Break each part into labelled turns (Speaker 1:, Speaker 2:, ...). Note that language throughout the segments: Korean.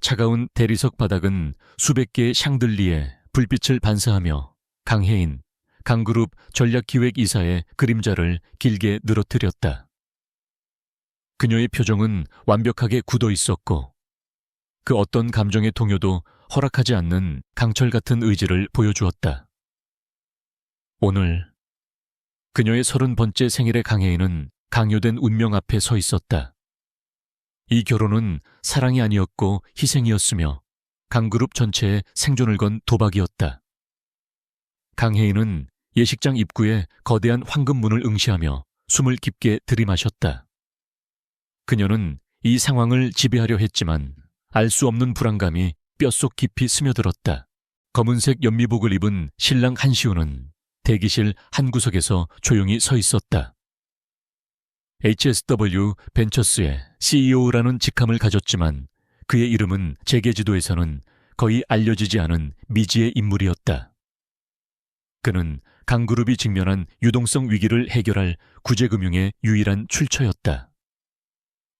Speaker 1: 차가운 대리석 바닥은 수백 개의 샹들리에 불빛을 반사하며 강혜인, 강그룹 전략기획이사의 그림자를 길게 늘어뜨렸다. 그녀의 표정은 완벽하게 굳어 있었고 그 어떤 감정의 동요도 허락하지 않는 강철 같은 의지를 보여주었다. 오늘 그녀의 30번째 생일의 강혜인은 강요된 운명 앞에 서 있었다. 이 결혼은 사랑이 아니었고 희생이었으며 강그룹 전체의 생존을 건 도박이었다. 강혜인은 예식장 입구에 거대한 황금문을 응시하며 숨을 깊게 들이마셨다. 그녀는 이 상황을 지배하려 했지만 알 수 없는 불안감이 뼛속 깊이 스며들었다. 검은색 연미복을 입은 신랑 한시우는 대기실 한 구석에서 조용히 서 있었다. HSW 벤처스의 CEO라는 직함을 가졌지만 그의 이름은 재계지도에서는 거의 알려지지 않은 미지의 인물이었다. 그는 강그룹이 직면한 유동성 위기를 해결할 구제금융의 유일한 출처였다.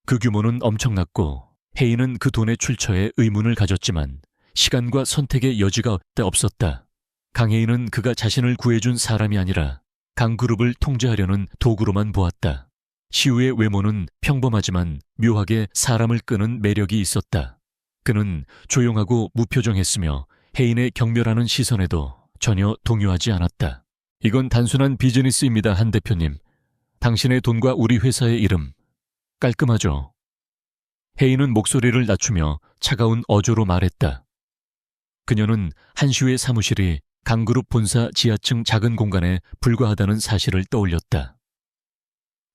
Speaker 1: 그 규모는 엄청났고 혜인은 그 돈의 출처에 의문을 가졌지만 시간과 선택의 여지가 없었다. 강혜인은 그가 자신을 구해준 사람이 아니라 강그룹을 통제하려는 도구로만 보았다. 시우의 외모는 평범하지만 묘하게 사람을 끄는 매력이 있었다. 그는 조용하고 무표정했으며 혜인의 경멸하는 시선에도 전혀 동요하지 않았다. 이건 단순한 비즈니스입니다, 한 대표님. 당신의 돈과 우리 회사의 이름. 깔끔하죠? 혜인은 목소리를 낮추며 차가운 어조로 말했다. 그녀는 한시우의 사무실이 강그룹 본사 지하층 작은 공간에 불과하다는 사실을 떠올렸다.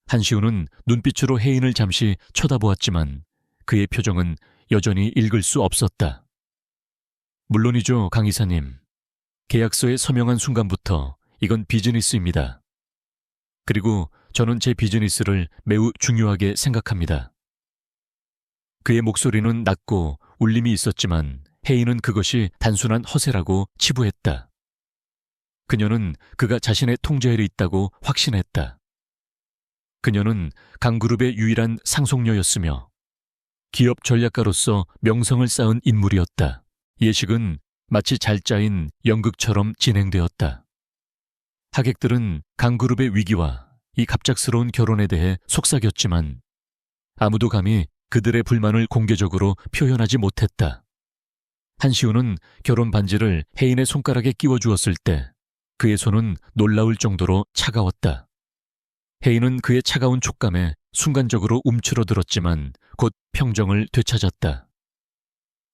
Speaker 1: 한시우는 눈빛으로 혜인을 잠시 쳐다보았지만 그의 표정은 여전히 읽을 수 없었다. 물론이죠, 강 이사님. 계약서에 서명한 순간부터 이건 비즈니스입니다. 그리고 저는 제 비즈니스를 매우 중요하게 생각합니다. 그의 목소리는 낮고 울림이 있었지만 혜인은 그것이 단순한 허세라고 치부했다. 그녀는 그가 자신의 통제 아래 있다고 확신했다. 그녀는 강그룹의 유일한 상속녀였으며 기업 전략가로서 명성을 쌓은 인물이었다. 예식은 마치 잘 짜인 연극처럼 진행되었다. 하객들은 강그룹의 위기와 이 갑작스러운 결혼에 대해 속삭였지만 아무도 감히 그들의 불만을 공개적으로 표현하지 못했다. 한시우는 결혼 반지를 혜인의 손가락에 끼워주었을 때 그의 손은 놀라울 정도로 차가웠다. 혜인은 그의 차가운 촉감에 순간적으로 움츠러들었지만 곧 평정을 되찾았다.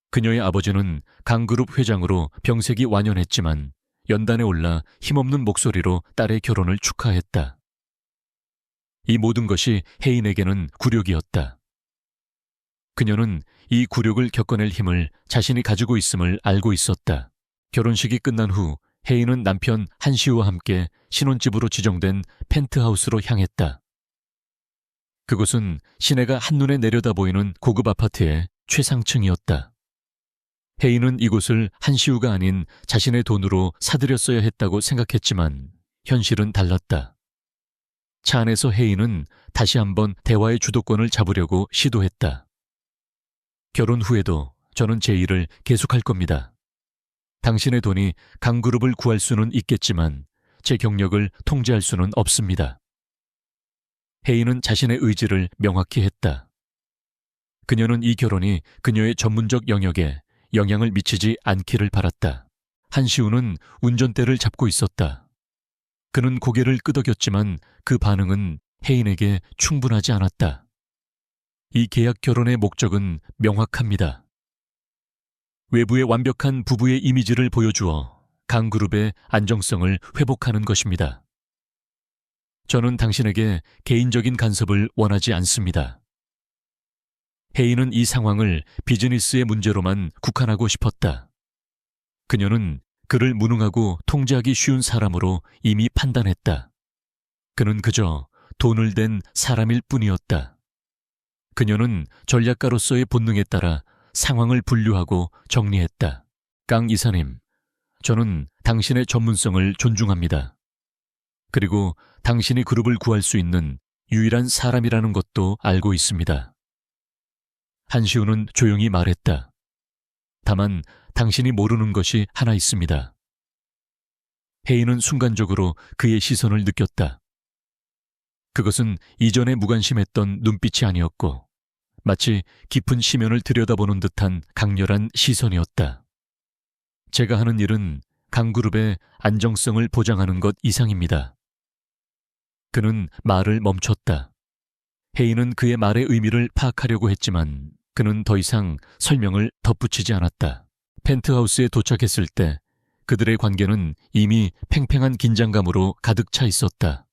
Speaker 1: 그녀의 아버지는 강그룹 회장으로 병색이 완연했지만 연단에 올라 힘없는 목소리로 딸의 결혼을 축하했다. 이 모든 것이 혜인에게는 굴욕이었다. 그녀는 이 굴욕을 겪어낼 힘을 자신이 가지고 있음을 알고 있었다. 결혼식이 끝난 후 혜인은 남편 한시우와 함께 신혼집으로 지정된 펜트하우스로 향했다. 그곳은 시내가 한눈에 내려다 보이는 고급 아파트의 최상층이었다. 혜인은 이곳을 한시우가 아닌 자신의 돈으로 사들였어야 했다고 생각했지만 현실은 달랐다. 차 안에서 혜인은 다시 한번 대화의 주도권을 잡으려고 시도했다. 결혼 후에도 저는 제 일을 계속할 겁니다. 당신의 돈이 강그룹을 구할 수는 있겠지만 제 경력을 통제할 수는 없습니다. 혜인은 자신의 의지를 명확히 했다. 그녀는 이 결혼이 그녀의 전문적 영역에 영향을 미치지 않기를 바랐다. 한시우는 운전대를 잡고 있었다. 그는 고개를 끄덕였지만 그 반응은 혜인에게 충분하지 않았다. 이 계약 결혼의 목적은 명확합니다. 외부의 완벽한 부부의 이미지를 보여주어 강그룹의 안정성을 회복하는 것입니다. 저는 당신에게 개인적인 간섭을 원하지 않습니다. 혜인은 이 상황을 비즈니스의 문제로만 국한하고 싶었다. 그녀는 그를 무능하고 통제하기 쉬운 사람으로 이미 판단했다. 그는 그저 돈을 댄 사람일 뿐이었다. 그녀는 전략가로서의 본능에 따라 상황을 분류하고 정리했다. 강 이사님, 저는 당신의 전문성을 존중합니다. 그리고 당신이 그룹을 구할 수 있는 유일한 사람이라는 것도 알고 있습니다. 한시우는 조용히 말했다. 다만 당신이 모르는 것이 하나 있습니다. 혜인은 순간적으로 그의 시선을 느꼈다. 그것은 이전에 무관심했던 눈빛이 아니었고 마치 깊은 심연을 들여다보는 듯한 강렬한 시선이었다. 제가 하는 일은 강그룹의 안정성을 보장하는 것 이상입니다. 그는 말을 멈췄다. 혜인은 그의 말의 의미를 파악하려고 했지만 그는 더 이상 설명을 덧붙이지 않았다. 펜트하우스에 도착했을 때 그들의 관계는 이미 팽팽한 긴장감으로 가득 차 있었다.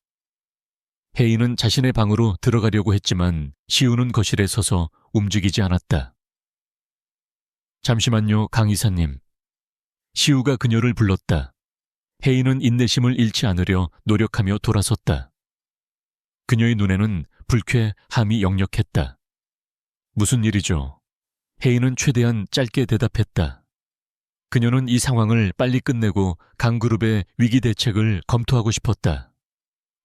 Speaker 1: 혜인은 자신의 방으로 들어가려고 했지만 시우는 거실에 서서 움직이지 않았다. 잠시만요, 강 이사님. 시우가 그녀를 불렀다. 혜인은 인내심을 잃지 않으려 노력하며 돌아섰다. 그녀의 눈에는 불쾌함이 역력했다. 무슨 일이죠? 혜인은 최대한 짧게 대답했다. 그녀는 이 상황을 빨리 끝내고 강그룹의 위기 대책을 검토하고 싶었다.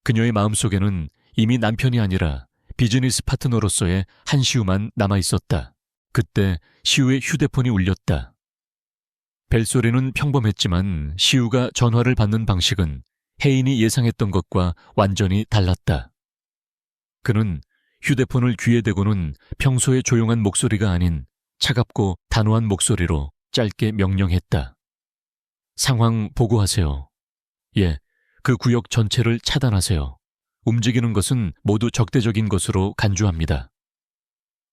Speaker 1: 그녀의 마음속에는 이미 남편이 아니라 비즈니스 파트너로서의 한시우만 남아있었다. 그때 시우의 휴대폰이 울렸다. 벨소리는 평범했지만 시우가 전화를 받는 방식은 혜인이 예상했던 것과 완전히 달랐다. 그는 휴대폰을 귀에 대고는 평소의 조용한 목소리가 아닌 차갑고 단호한 목소리로 짧게 명령했다. 상황 보고하세요. 예, 그 구역 전체를 차단하세요. 움직이는 것은 모두 적대적인 것으로 간주합니다.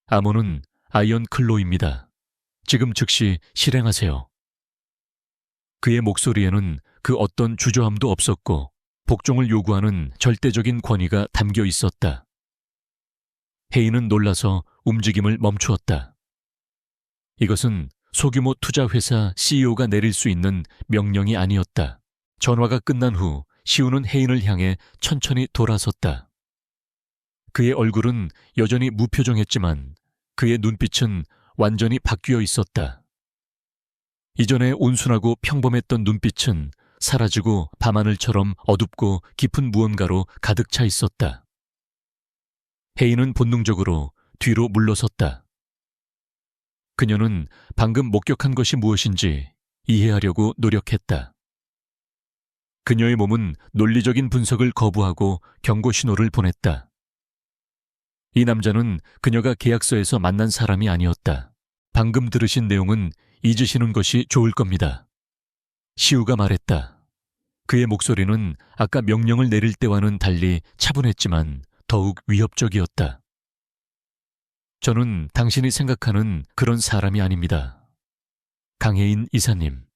Speaker 1: 암호는 아이언클로입니다. 지금 즉시 실행하세요. 그의 목소리에는 그 어떤 주저함도 없었고 복종을 요구하는 절대적인 권위가 담겨 있었다. 혜인은 놀라서 움직임을 멈추었다. 이것은 소규모 투자회사 CEO가 내릴 수 있는 명령이 아니었다. 전화가 끝난 후 시우는 혜인을 향해 천천히 돌아섰다. 그의 얼굴은 여전히 무표정했지만 그의 눈빛은 완전히 바뀌어 있었다. 이전에 온순하고 평범했던 눈빛은 사라지고 밤하늘처럼 어둡고 깊은 무언가로 가득 차 있었다. 혜인은 본능적으로 뒤로 물러섰다. 그녀는 방금 목격한 것이 무엇인지 이해하려고 노력했다. 그녀의 몸은 논리적인 분석을 거부하고 경고 신호를 보냈다. 이 남자는 그녀가 계약서에서 만난 사람이 아니었다. 방금 들으신 내용은 잊으시는 것이 좋을 겁니다. 시우가 말했다. 그의 목소리는 아까 명령을 내릴 때와는 달리 차분했지만 더욱 위협적이었다. 저는 당신이 생각하는 그런 사람이 아닙니다. 강혜인 이사님.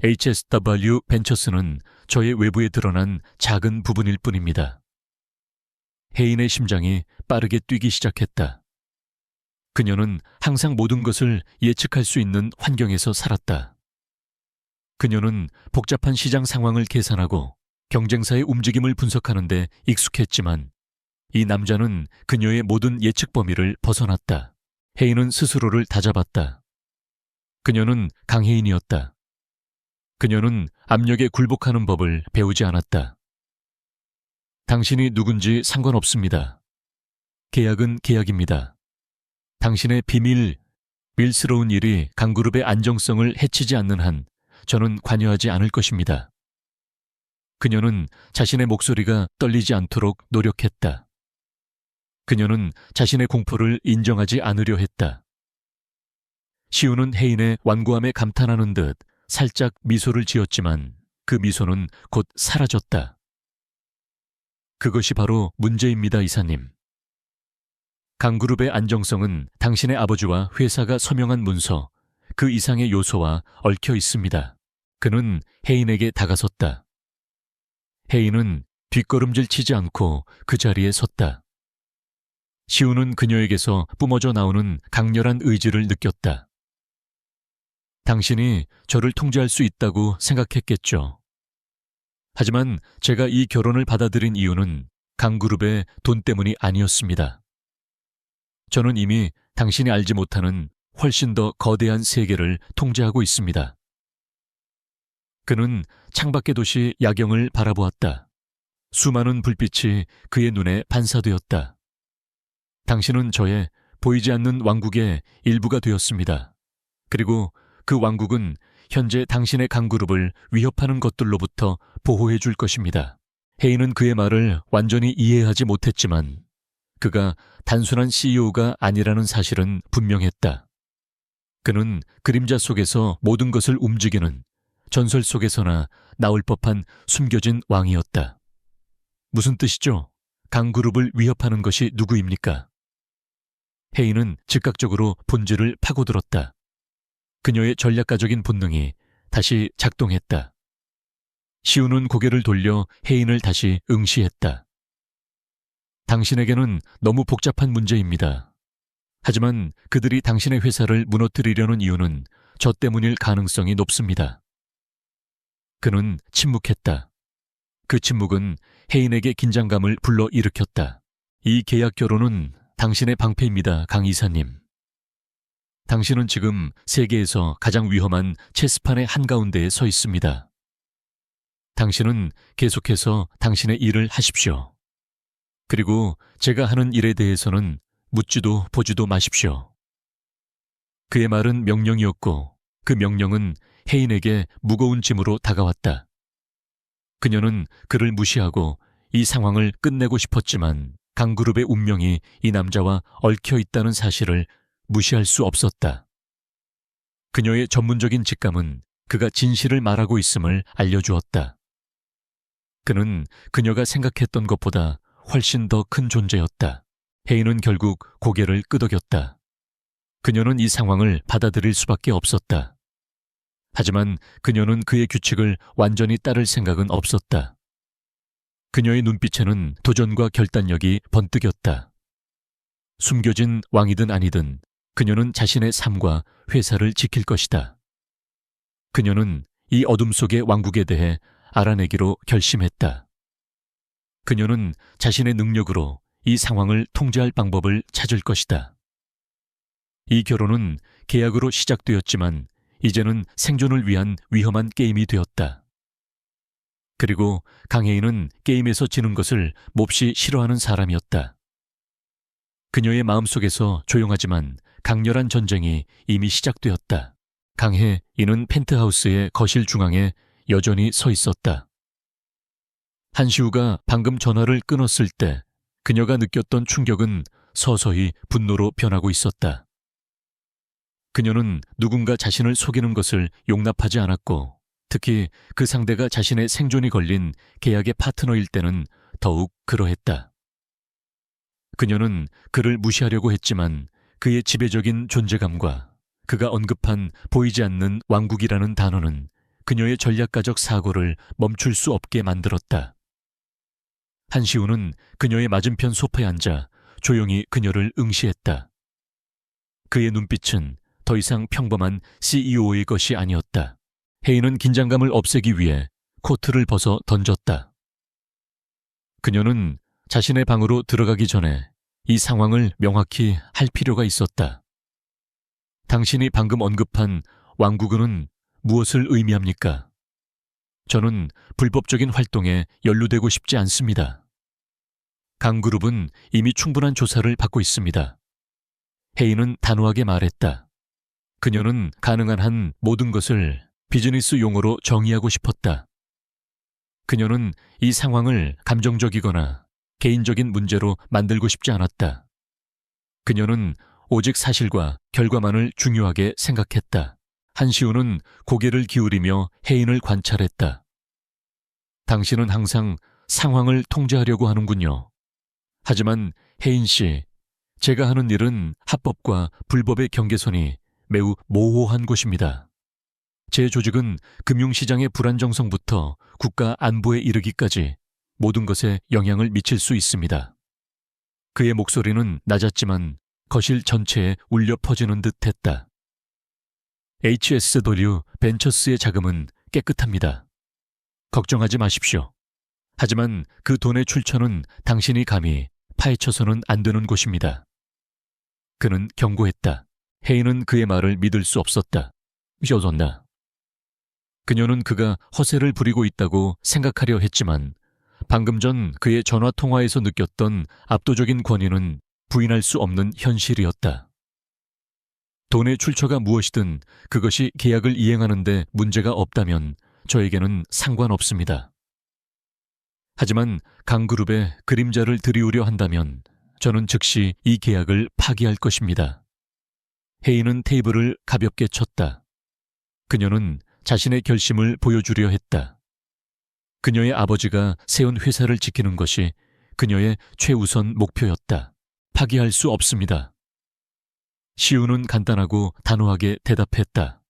Speaker 1: HSW 벤처스는 저의 외부에 드러난 작은 부분일 뿐입니다. 혜인의 심장이 빠르게 뛰기 시작했다. 그녀는 항상 모든 것을 예측할 수 있는 환경에서 살았다. 그녀는 복잡한 시장 상황을 계산하고 경쟁사의 움직임을 분석하는 데 익숙했지만 이 남자는 그녀의 모든 예측 범위를 벗어났다. 혜인은 스스로를 다잡았다. 그녀는 강혜인이었다. 그녀는 압력에 굴복하는 법을 배우지 않았다. 당신이 누군지 상관없습니다. 계약은 계약입니다. 당신의 밀스러운 일이 강그룹의 안정성을 해치지 않는 한 저는 관여하지 않을 것입니다. 그녀는 자신의 목소리가 떨리지 않도록 노력했다. 그녀는 자신의 공포를 인정하지 않으려 했다. 시우는 혜인의 완고함에 감탄하는 듯 살짝 미소를 지었지만 그 미소는 곧 사라졌다. 그것이 바로 문제입니다, 이사님. 강그룹의 안정성은 당신의 아버지와 회사가 서명한 문서, 그 이상의 요소와 얽혀 있습니다. 그는 혜인에게 다가섰다. 혜인은 뒷걸음질 치지 않고 그 자리에 섰다. 시우는 그녀에게서 뿜어져 나오는 강렬한 의지를 느꼈다. 당신이 저를 통제할 수 있다고 생각했겠죠. 하지만 제가 이 결혼을 받아들인 이유는 강그룹의 돈 때문이 아니었습니다. 저는 이미 당신이 알지 못하는 훨씬 더 거대한 세계를 통제하고 있습니다. 그는 창밖의 도시 야경을 바라보았다. 수많은 불빛이 그의 눈에 반사되었다. 당신은 저의 보이지 않는 왕국의 일부가 되었습니다. 그리고 그 왕국은 현재 당신의 강그룹을 위협하는 것들로부터 보호해 줄 것입니다. 헤인은 그의 말을 완전히 이해하지 못했지만 그가 단순한 CEO가 아니라는 사실은 분명했다. 그는 그림자 속에서 모든 것을 움직이는 전설 속에서나 나올 법한 숨겨진 왕이었다. 무슨 뜻이죠? 강그룹을 위협하는 것이 누구입니까? 헤인은 즉각적으로 본질을 파고들었다. 그녀의 전략가적인 본능이 다시 작동했다. 시우는 고개를 돌려 헤인을 다시 응시했다. 당신에게는 너무 복잡한 문제입니다. 하지만 그들이 당신의 회사를 무너뜨리려는 이유는 저 때문일 가능성이 높습니다. 그는 침묵했다. 그 침묵은 헤인에게 긴장감을 불러일으켰다. 이 계약 결혼은 당신의 방패입니다, 강 이사님. 당신은 지금 세계에서 가장 위험한 체스판의 한가운데에 서 있습니다. 당신은 계속해서 당신의 일을 하십시오. 그리고 제가 하는 일에 대해서는 묻지도 보지도 마십시오. 그의 말은 명령이었고 그 명령은 헤인에게 무거운 짐으로 다가왔다. 그녀는 그를 무시하고 이 상황을 끝내고 싶었지만 강그룹의 운명이 이 남자와 얽혀 있다는 사실을 무시할 수 없었다. 그녀의 전문적인 직감은 그가 진실을 말하고 있음을 알려주었다. 그는 그녀가 생각했던 것보다 훨씬 더 큰 존재였다. 헤인은 결국 고개를 끄덕였다. 그녀는 이 상황을 받아들일 수밖에 없었다. 하지만 그녀는 그의 규칙을 완전히 따를 생각은 없었다. 그녀의 눈빛에는 도전과 결단력이 번뜩였다. 숨겨진 왕이든 아니든 그녀는 자신의 삶과 회사를 지킬 것이다. 그녀는 이 어둠 속의 왕국에 대해 알아내기로 결심했다. 그녀는 자신의 능력으로 이 상황을 통제할 방법을 찾을 것이다. 이 결혼은 계약으로 시작되었지만 이제는 생존을 위한 위험한 게임이 되었다. 그리고 강혜인은 게임에서 지는 것을 몹시 싫어하는 사람이었다. 그녀의 마음속에서 조용하지만 강렬한 전쟁이 이미 시작되었다. 강혜인은 펜트하우스의 거실 중앙에 여전히 서 있었다. 한시우가 방금 전화를 끊었을 때 그녀가 느꼈던 충격은 서서히 분노로 변하고 있었다. 그녀는 누군가 자신을 속이는 것을 용납하지 않았고 특히 그 상대가 자신의 생존이 걸린 계약의 파트너일 때는 더욱 그러했다. 그녀는 그를 무시하려고 했지만 그의 지배적인 존재감과 그가 언급한 보이지 않는 왕국이라는 단어는 그녀의 전략가적 사고를 멈출 수 없게 만들었다. 한시우는 그녀의 맞은편 소파에 앉아 조용히 그녀를 응시했다. 그의 눈빛은 더 이상 평범한 CEO의 것이 아니었다. 헤인은 긴장감을 없애기 위해 코트를 벗어 던졌다. 그녀는 자신의 방으로 들어가기 전에 이 상황을 명확히 할 필요가 있었다. 당신이 방금 언급한 왕국은 무엇을 의미합니까? 저는 불법적인 활동에 연루되고 싶지 않습니다. 강그룹은 이미 충분한 조사를 받고 있습니다. 헤인은 단호하게 말했다. 그녀는 가능한 한 모든 것을 비즈니스 용어로 정의하고 싶었다. 그녀는 이 상황을 감정적이거나 개인적인 문제로 만들고 싶지 않았다. 그녀는 오직 사실과 결과만을 중요하게 생각했다. 한시우는 고개를 기울이며 헤인을 관찰했다. 당신은 항상 상황을 통제하려고 하는군요. 하지만 혜인 씨, 제가 하는 일은 합법과 불법의 경계선이 매우 모호한 곳입니다. 제 조직은 금융시장의 불안정성부터 국가 안보에 이르기까지 모든 것에 영향을 미칠 수 있습니다. 그의 목소리는 낮았지만 거실 전체에 울려 퍼지는 듯했다. HSW 벤처스의 자금은 깨끗합니다. 걱정하지 마십시오. 하지만 그 돈의 출처는 당신이 감히 파헤쳐서는 안 되는 곳입니다. 그는 경고했다. 헤인은 그의 말을 믿을 수 없었다. 여전나. 그녀는 그가 허세를 부리고 있다고 생각하려 했지만 방금 전 그의 전화통화에서 느꼈던 압도적인 권위는 부인할 수 없는 현실이었다. 돈의 출처가 무엇이든 그것이 계약을 이행하는 데 문제가 없다면 저에게는 상관없습니다. 하지만 강그룹에 그림자를 들이우려 한다면 저는 즉시 이 계약을 파기할 것입니다. 헤이는 테이블을 가볍게 쳤다. 그녀는 자신의 결심을 보여주려 했다. 그녀의 아버지가 세운 회사를 지키는 것이 그녀의 최우선 목표였다. 파기할 수 없습니다. 시우는 간단하고 단호하게 대답했다.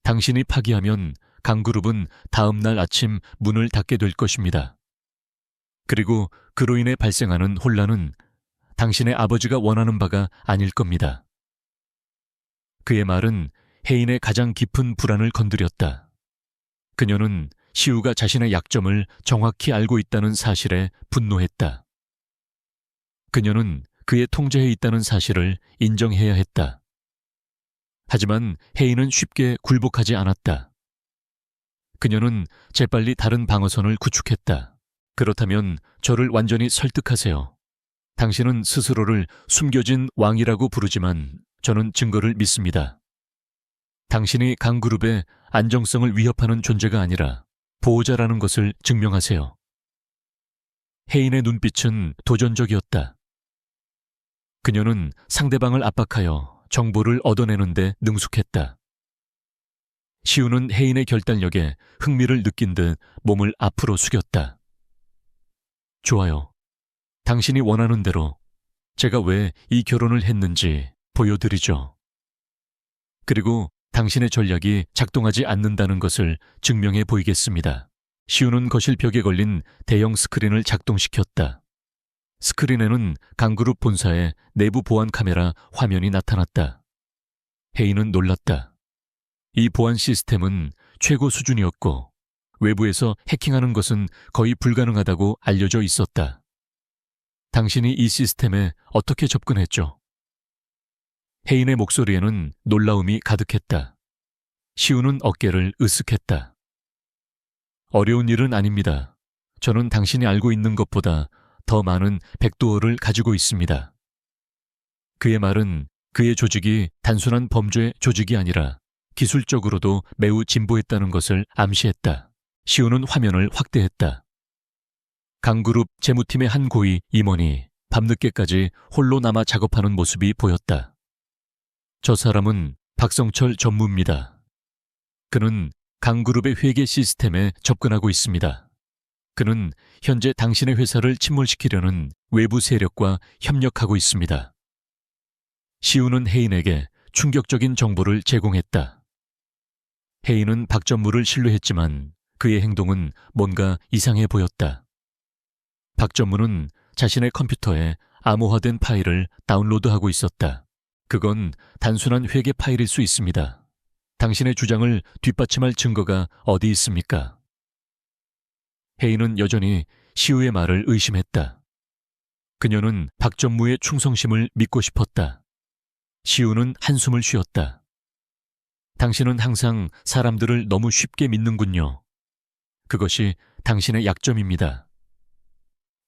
Speaker 1: 당신이 파기하면 강그룹은 다음 날 아침 문을 닫게 될 것입니다. 그리고 그로 인해 발생하는 혼란은 당신의 아버지가 원하는 바가 아닐 겁니다. 그의 말은 혜인의 가장 깊은 불안을 건드렸다. 그녀는 시우가 자신의 약점을 정확히 알고 있다는 사실에 분노했다. 그녀는 그의 통제에 있다는 사실을 인정해야 했다. 하지만 혜인은 쉽게 굴복하지 않았다. 그녀는 재빨리 다른 방어선을 구축했다. 그렇다면 저를 완전히 설득하세요. 당신은 스스로를 숨겨진 왕이라고 부르지만 저는 증거를 믿습니다. 당신이 강그룹의 안정성을 위협하는 존재가 아니라 보호자라는 것을 증명하세요. 혜인의 눈빛은 도전적이었다. 그녀는 상대방을 압박하여 정보를 얻어내는데 능숙했다. 시우는 혜인의 결단력에 흥미를 느낀 듯 몸을 앞으로 숙였다. 좋아요. 당신이 원하는 대로 제가 왜 이 결혼을 했는지 보여드리죠. 그리고 당신의 전략이 작동하지 않는다는 것을 증명해 보이겠습니다. 시우는 거실 벽에 걸린 대형 스크린을 작동시켰다. 스크린에는 강그룹 본사의 내부 보안 카메라 화면이 나타났다. 혜인은 놀랐다. 이 보안 시스템은 최고 수준이었고 외부에서 해킹하는 것은 거의 불가능하다고 알려져 있었다. 당신이 이 시스템에 어떻게 접근했죠? 혜인의 목소리에는 놀라움이 가득했다. 시우는 어깨를 으쓱했다. 어려운 일은 아닙니다. 저는 당신이 알고 있는 것보다 더 많은 백도어를 가지고 있습니다. 그의 말은 그의 조직이 단순한 범죄 조직이 아니라 기술적으로도 매우 진보했다는 것을 암시했다. 시우는 화면을 확대했다. 강그룹 재무팀의 한 고위 임원이 밤늦게까지 홀로 남아 작업하는 모습이 보였다. 저 사람은 박성철 전무입니다. 그는 강그룹의 회계 시스템에 접근하고 있습니다. 그는 현재 당신의 회사를 침몰시키려는 외부 세력과 협력하고 있습니다. 시우는 혜인에게 충격적인 정보를 제공했다. 혜인은 박 전무를 신뢰했지만 그의 행동은 뭔가 이상해 보였다. 박 전무는 자신의 컴퓨터에 암호화된 파일을 다운로드하고 있었다. 그건 단순한 회계 파일일 수 있습니다. 당신의 주장을 뒷받침할 증거가 어디 있습니까? 혜인은 여전히 시우의 말을 의심했다. 그녀는 박 전무의 충성심을 믿고 싶었다. 시우는 한숨을 쉬었다. 당신은 항상 사람들을 너무 쉽게 믿는군요. 그것이 당신의 약점입니다.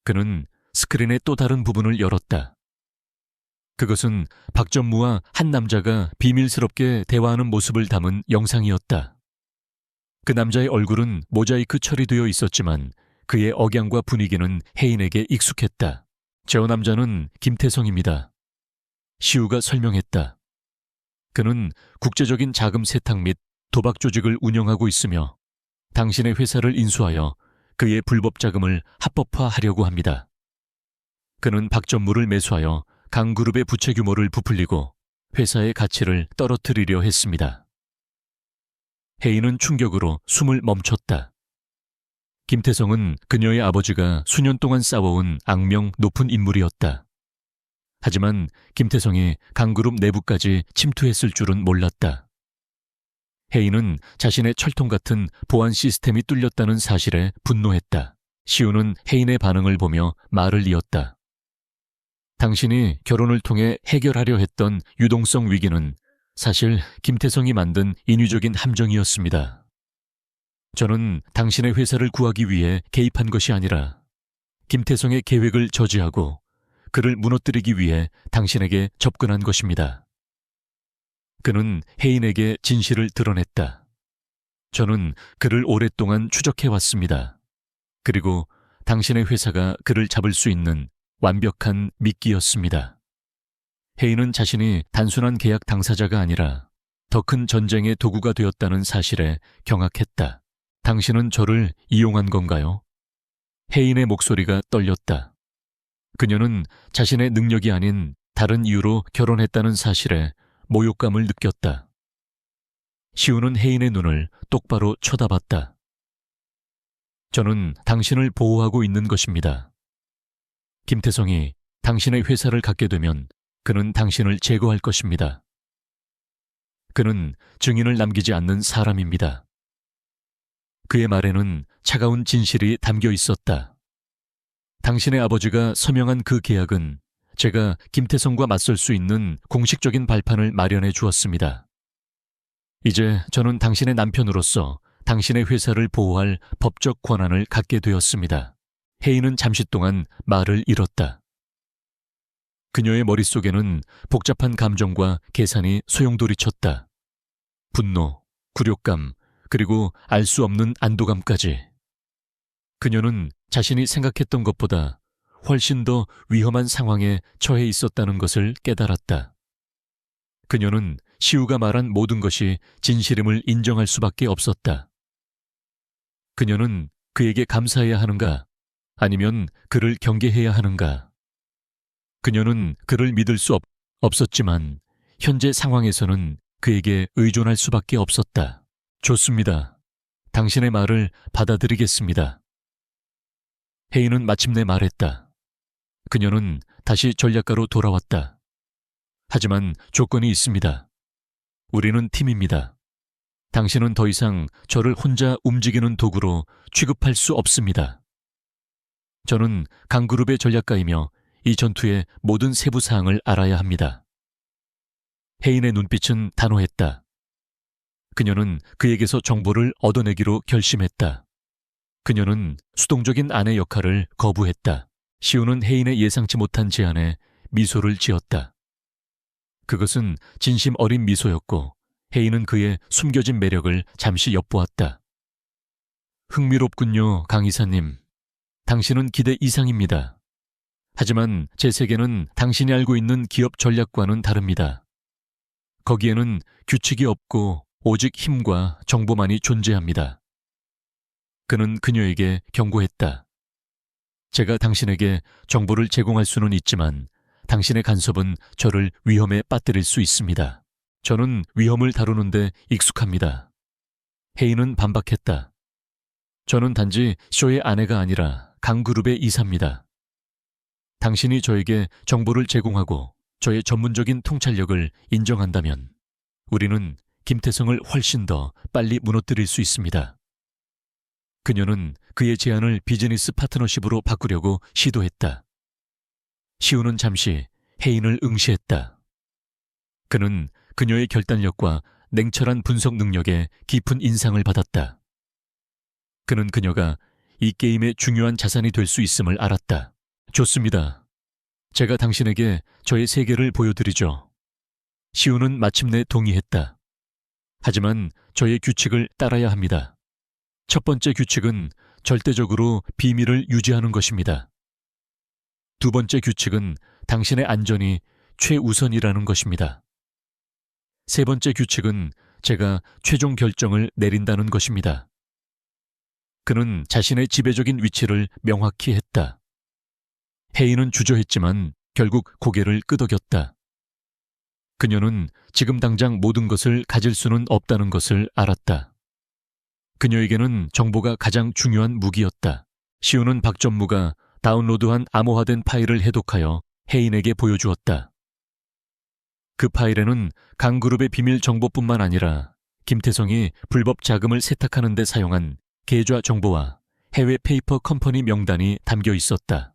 Speaker 1: 그는 스크린의 또 다른 부분을 열었다. 그것은 박 전무와 한 남자가 비밀스럽게 대화하는 모습을 담은 영상이었다. 그 남자의 얼굴은 모자이크 처리되어 있었지만 그의 억양과 분위기는 혜인에게 익숙했다. 저 남자는 김태성입니다. 시우가 설명했다. 그는 국제적인 자금 세탁 및 도박 조직을 운영하고 있으며 당신의 회사를 인수하여 그의 불법 자금을 합법화하려고 합니다. 그는 박 전무를 매수하여 강그룹의 부채 규모를 부풀리고 회사의 가치를 떨어뜨리려 했습니다. 혜인은 충격으로 숨을 멈췄다. 김태성은 그녀의 아버지가 수년 동안 쌓아온 악명 높은 인물이었다. 하지만 김태성이 강그룹 내부까지 침투했을 줄은 몰랐다. 혜인은 자신의 철통 같은 보안 시스템이 뚫렸다는 사실에 분노했다. 시우는 혜인의 반응을 보며 말을 이었다. 당신이 결혼을 통해 해결하려 했던 유동성 위기는 사실 김태성이 만든 인위적인 함정이었습니다. 저는 당신의 회사를 구하기 위해 개입한 것이 아니라 김태성의 계획을 저지하고 그를 무너뜨리기 위해 당신에게 접근한 것입니다. 그는 혜인에게 진실을 드러냈다. 저는 그를 오랫동안 추적해왔습니다. 그리고 당신의 회사가 그를 잡을 수 있는 완벽한 미끼였습니다. 혜인은 자신이 단순한 계약 당사자가 아니라 더 큰 전쟁의 도구가 되었다는 사실에 경악했다. 당신은 저를 이용한 건가요? 혜인의 목소리가 떨렸다. 그녀는 자신의 능력이 아닌 다른 이유로 결혼했다는 사실에 모욕감을 느꼈다. 시우는 혜인의 눈을 똑바로 쳐다봤다. 저는 당신을 보호하고 있는 것입니다. 김태성이 당신의 회사를 갖게 되면 그는 당신을 제거할 것입니다. 그는 증인을 남기지 않는 사람입니다. 그의 말에는 차가운 진실이 담겨 있었다. 당신의 아버지가 서명한 그 계약은 제가 김태성과 맞설 수 있는 공식적인 발판을 마련해 주었습니다. 이제 저는 당신의 남편으로서 당신의 회사를 보호할 법적 권한을 갖게 되었습니다. 혜인은 잠시 동안 말을 잃었다. 그녀의 머릿속에는 복잡한 감정과 계산이 소용돌이쳤다. 분노, 굴욕감, 그리고 알 수 없는 안도감까지. 그녀는 자신이 생각했던 것보다 훨씬 더 위험한 상황에 처해 있었다는 것을 깨달았다. 그녀는 시우가 말한 모든 것이 진실임을 인정할 수밖에 없었다. 그녀는 그에게 감사해야 하는가, 아니면 그를 경계해야 하는가. 그녀는 그를 믿을 수 없었지만 현재 상황에서는 그에게 의존할 수밖에 없었다. 좋습니다. 당신의 말을 받아들이겠습니다. 혜인은 마침내 말했다. 그녀는 다시 전략가로 돌아왔다. 하지만 조건이 있습니다. 우리는 팀입니다. 당신은 더 이상 저를 혼자 움직이는 도구로 취급할 수 없습니다. 저는 강그룹의 전략가이며 이 전투의 모든 세부 사항을 알아야 합니다. 혜인의 눈빛은 단호했다. 그녀는 그에게서 정보를 얻어내기로 결심했다. 그녀는 수동적인 아내 역할을 거부했다. 시우는 혜인의 예상치 못한 제안에 미소를 지었다. 그것은 진심 어린 미소였고 혜인은 그의 숨겨진 매력을 잠시 엿보았다. 흥미롭군요, 강 이사님. 당신은 기대 이상입니다. 하지만 제 세계는 당신이 알고 있는 기업 전략과는 다릅니다. 거기에는 규칙이 없고 오직 힘과 정보만이 존재합니다. 그는 그녀에게 경고했다. 제가 당신에게 정보를 제공할 수는 있지만 당신의 간섭은 저를 위험에 빠뜨릴 수 있습니다. 저는 위험을 다루는데 익숙합니다. 혜인은 반박했다. 저는 단지 쇼의 아내가 아니라 강그룹의 이사입니다. 당신이 저에게 정보를 제공하고 저의 전문적인 통찰력을 인정한다면 우리는 김태성을 훨씬 더 빨리 무너뜨릴 수 있습니다. 그녀는 그의 제안을 비즈니스 파트너십으로 바꾸려고 시도했다. 시우는 잠시 혜인을 응시했다. 그는 그녀의 결단력과 냉철한 분석 능력에 깊은 인상을 받았다. 그는 그녀가 이 게임의 중요한 자산이 될 수 있음을 알았다. 좋습니다. 제가 당신에게 저의 세계를 보여드리죠. 시우는 마침내 동의했다. 하지만 저의 규칙을 따라야 합니다. 첫 번째 규칙은 절대적으로 비밀을 유지하는 것입니다. 두 번째 규칙은 당신의 안전이 최우선이라는 것입니다. 세 번째 규칙은 제가 최종 결정을 내린다는 것입니다. 그는 자신의 지배적인 위치를 명확히 했다. 혜인은 주저했지만 결국 고개를 끄덕였다. 그녀는 지금 당장 모든 것을 가질 수는 없다는 것을 알았다. 그녀에게는 정보가 가장 중요한 무기였다. 시우는 박 전무가 다운로드한 암호화된 파일을 해독하여 혜인에게 보여주었다. 그 파일에는 강그룹의 비밀 정보뿐만 아니라 김태성이 불법 자금을 세탁하는 데 사용한 계좌 정보와 해외 페이퍼 컴퍼니 명단이 담겨 있었다.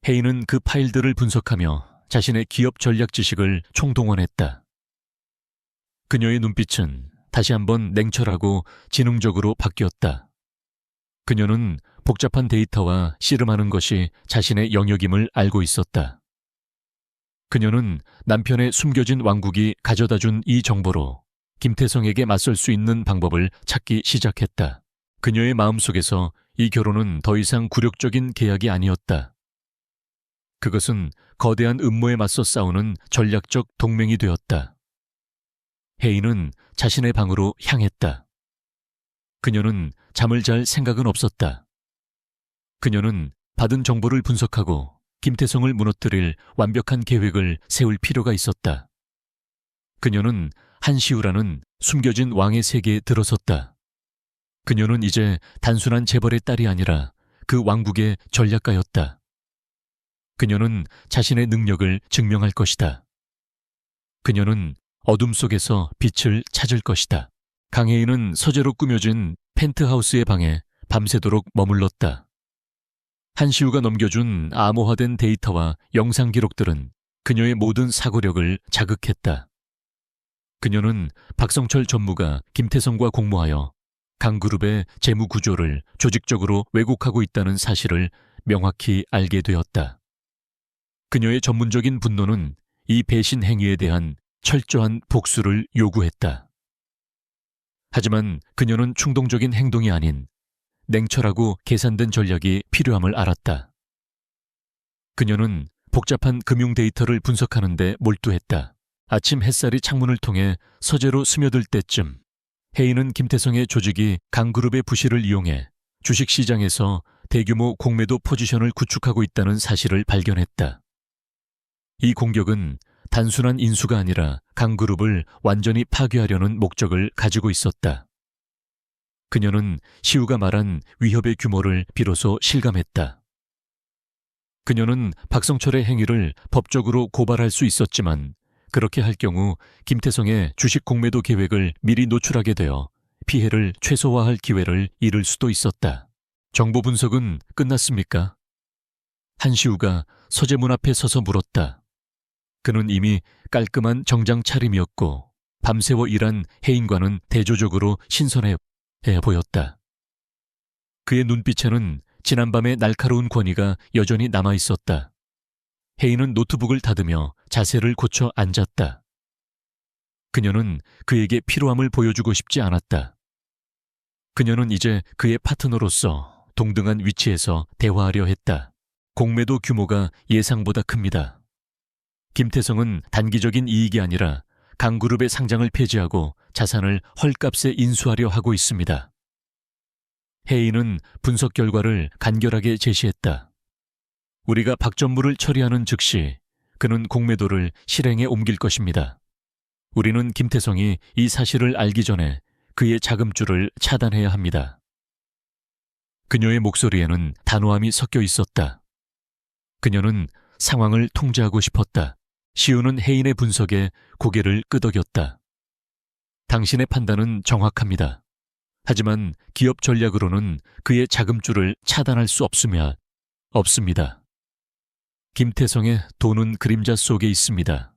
Speaker 1: 혜인은 그 파일들을 분석하며 자신의 기업 전략 지식을 총동원했다. 그녀의 눈빛은 다시 한번 냉철하고 지능적으로 바뀌었다. 그녀는 복잡한 데이터와 씨름하는 것이 자신의 영역임을 알고 있었다. 그녀는 남편의 숨겨진 왕국이 가져다준 이 정보로 김태성에게 맞설 수 있는 방법을 찾기 시작했다. 그녀의 마음속에서 이 결혼은 더 이상 굴욕적인 계약이 아니었다. 그것은 거대한 음모에 맞서 싸우는 전략적 동맹이 되었다. 혜인은 자신의 방으로 향했다. 그녀는 잠을 잘 생각은 없었다. 그녀는 받은 정보를 분석하고 김태성을 무너뜨릴 완벽한 계획을 세울 필요가 있었다. 그녀는 한시우라는 숨겨진 왕의 세계에 들어섰다. 그녀는 이제 단순한 재벌의 딸이 아니라 그 왕국의 전략가였다. 그녀는 자신의 능력을 증명할 것이다. 그녀는 어둠 속에서 빛을 찾을 것이다. 강혜인은 서재로 꾸며진 펜트하우스의 방에 밤새도록 머물렀다. 한시우가 넘겨준 암호화된 데이터와 영상 기록들은 그녀의 모든 사고력을 자극했다. 그녀는 박성철 전무가 김태성과 공모하여 강그룹의 재무 구조를 조직적으로 왜곡하고 있다는 사실을 명확히 알게 되었다. 그녀의 전문적인 분노는 이 배신 행위에 대한 철저한 복수를 요구했다. 하지만 그녀는 충동적인 행동이 아닌 냉철하고 계산된 전략이 필요함을 알았다. 그녀는 복잡한 금융 데이터를 분석하는 데 몰두했다. 아침 햇살이 창문을 통해 서재로 스며들 때쯤 혜인은 김태성의 조직이 강그룹의 부실을 이용해 주식시장에서 대규모 공매도 포지션을 구축하고 있다는 사실을 발견했다. 이 공격은 단순한 인수가 아니라 강그룹을 완전히 파괴하려는 목적을 가지고 있었다. 그녀는 시우가 말한 위협의 규모를 비로소 실감했다. 그녀는 박성철의 행위를 법적으로 고발할 수 있었지만 그렇게 할 경우 김태성의 주식 공매도 계획을 미리 노출하게 되어 피해를 최소화할 기회를 잃을 수도 있었다. 정보 분석은 끝났습니까? 한시우가 서재문 앞에 서서 물었다. 그는 이미 깔끔한 정장 차림이었고 밤새워 일한 혜인과는 대조적으로 신선해 보였다. 그의 눈빛에는 지난밤의 날카로운 권위가 여전히 남아있었다. 혜인은 노트북을 닫으며 자세를 고쳐 앉았다. 그녀는 그에게 피로함을 보여주고 싶지 않았다. 그녀는 이제 그의 파트너로서 동등한 위치에서 대화하려 했다. 공매도 규모가 예상보다 큽니다. 김태성은 단기적인 이익이 아니라 강그룹의 상장을 폐지하고 자산을 헐값에 인수하려 하고 있습니다. 혜인은 분석 결과를 간결하게 제시했다. 우리가 박전무를 처리하는 즉시 그는 공매도를 실행에 옮길 것입니다. 우리는 김태성이 이 사실을 알기 전에 그의 자금줄을 차단해야 합니다. 그녀의 목소리에는 단호함이 섞여 있었다. 그녀는 상황을 통제하고 싶었다. 시우는 혜인의 분석에 고개를 끄덕였다. 당신의 판단은 정확합니다. 하지만 기업 전략으로는 그의 자금줄을 차단할 수 없습니다. 김태성의 돈은 그림자 속에 있습니다.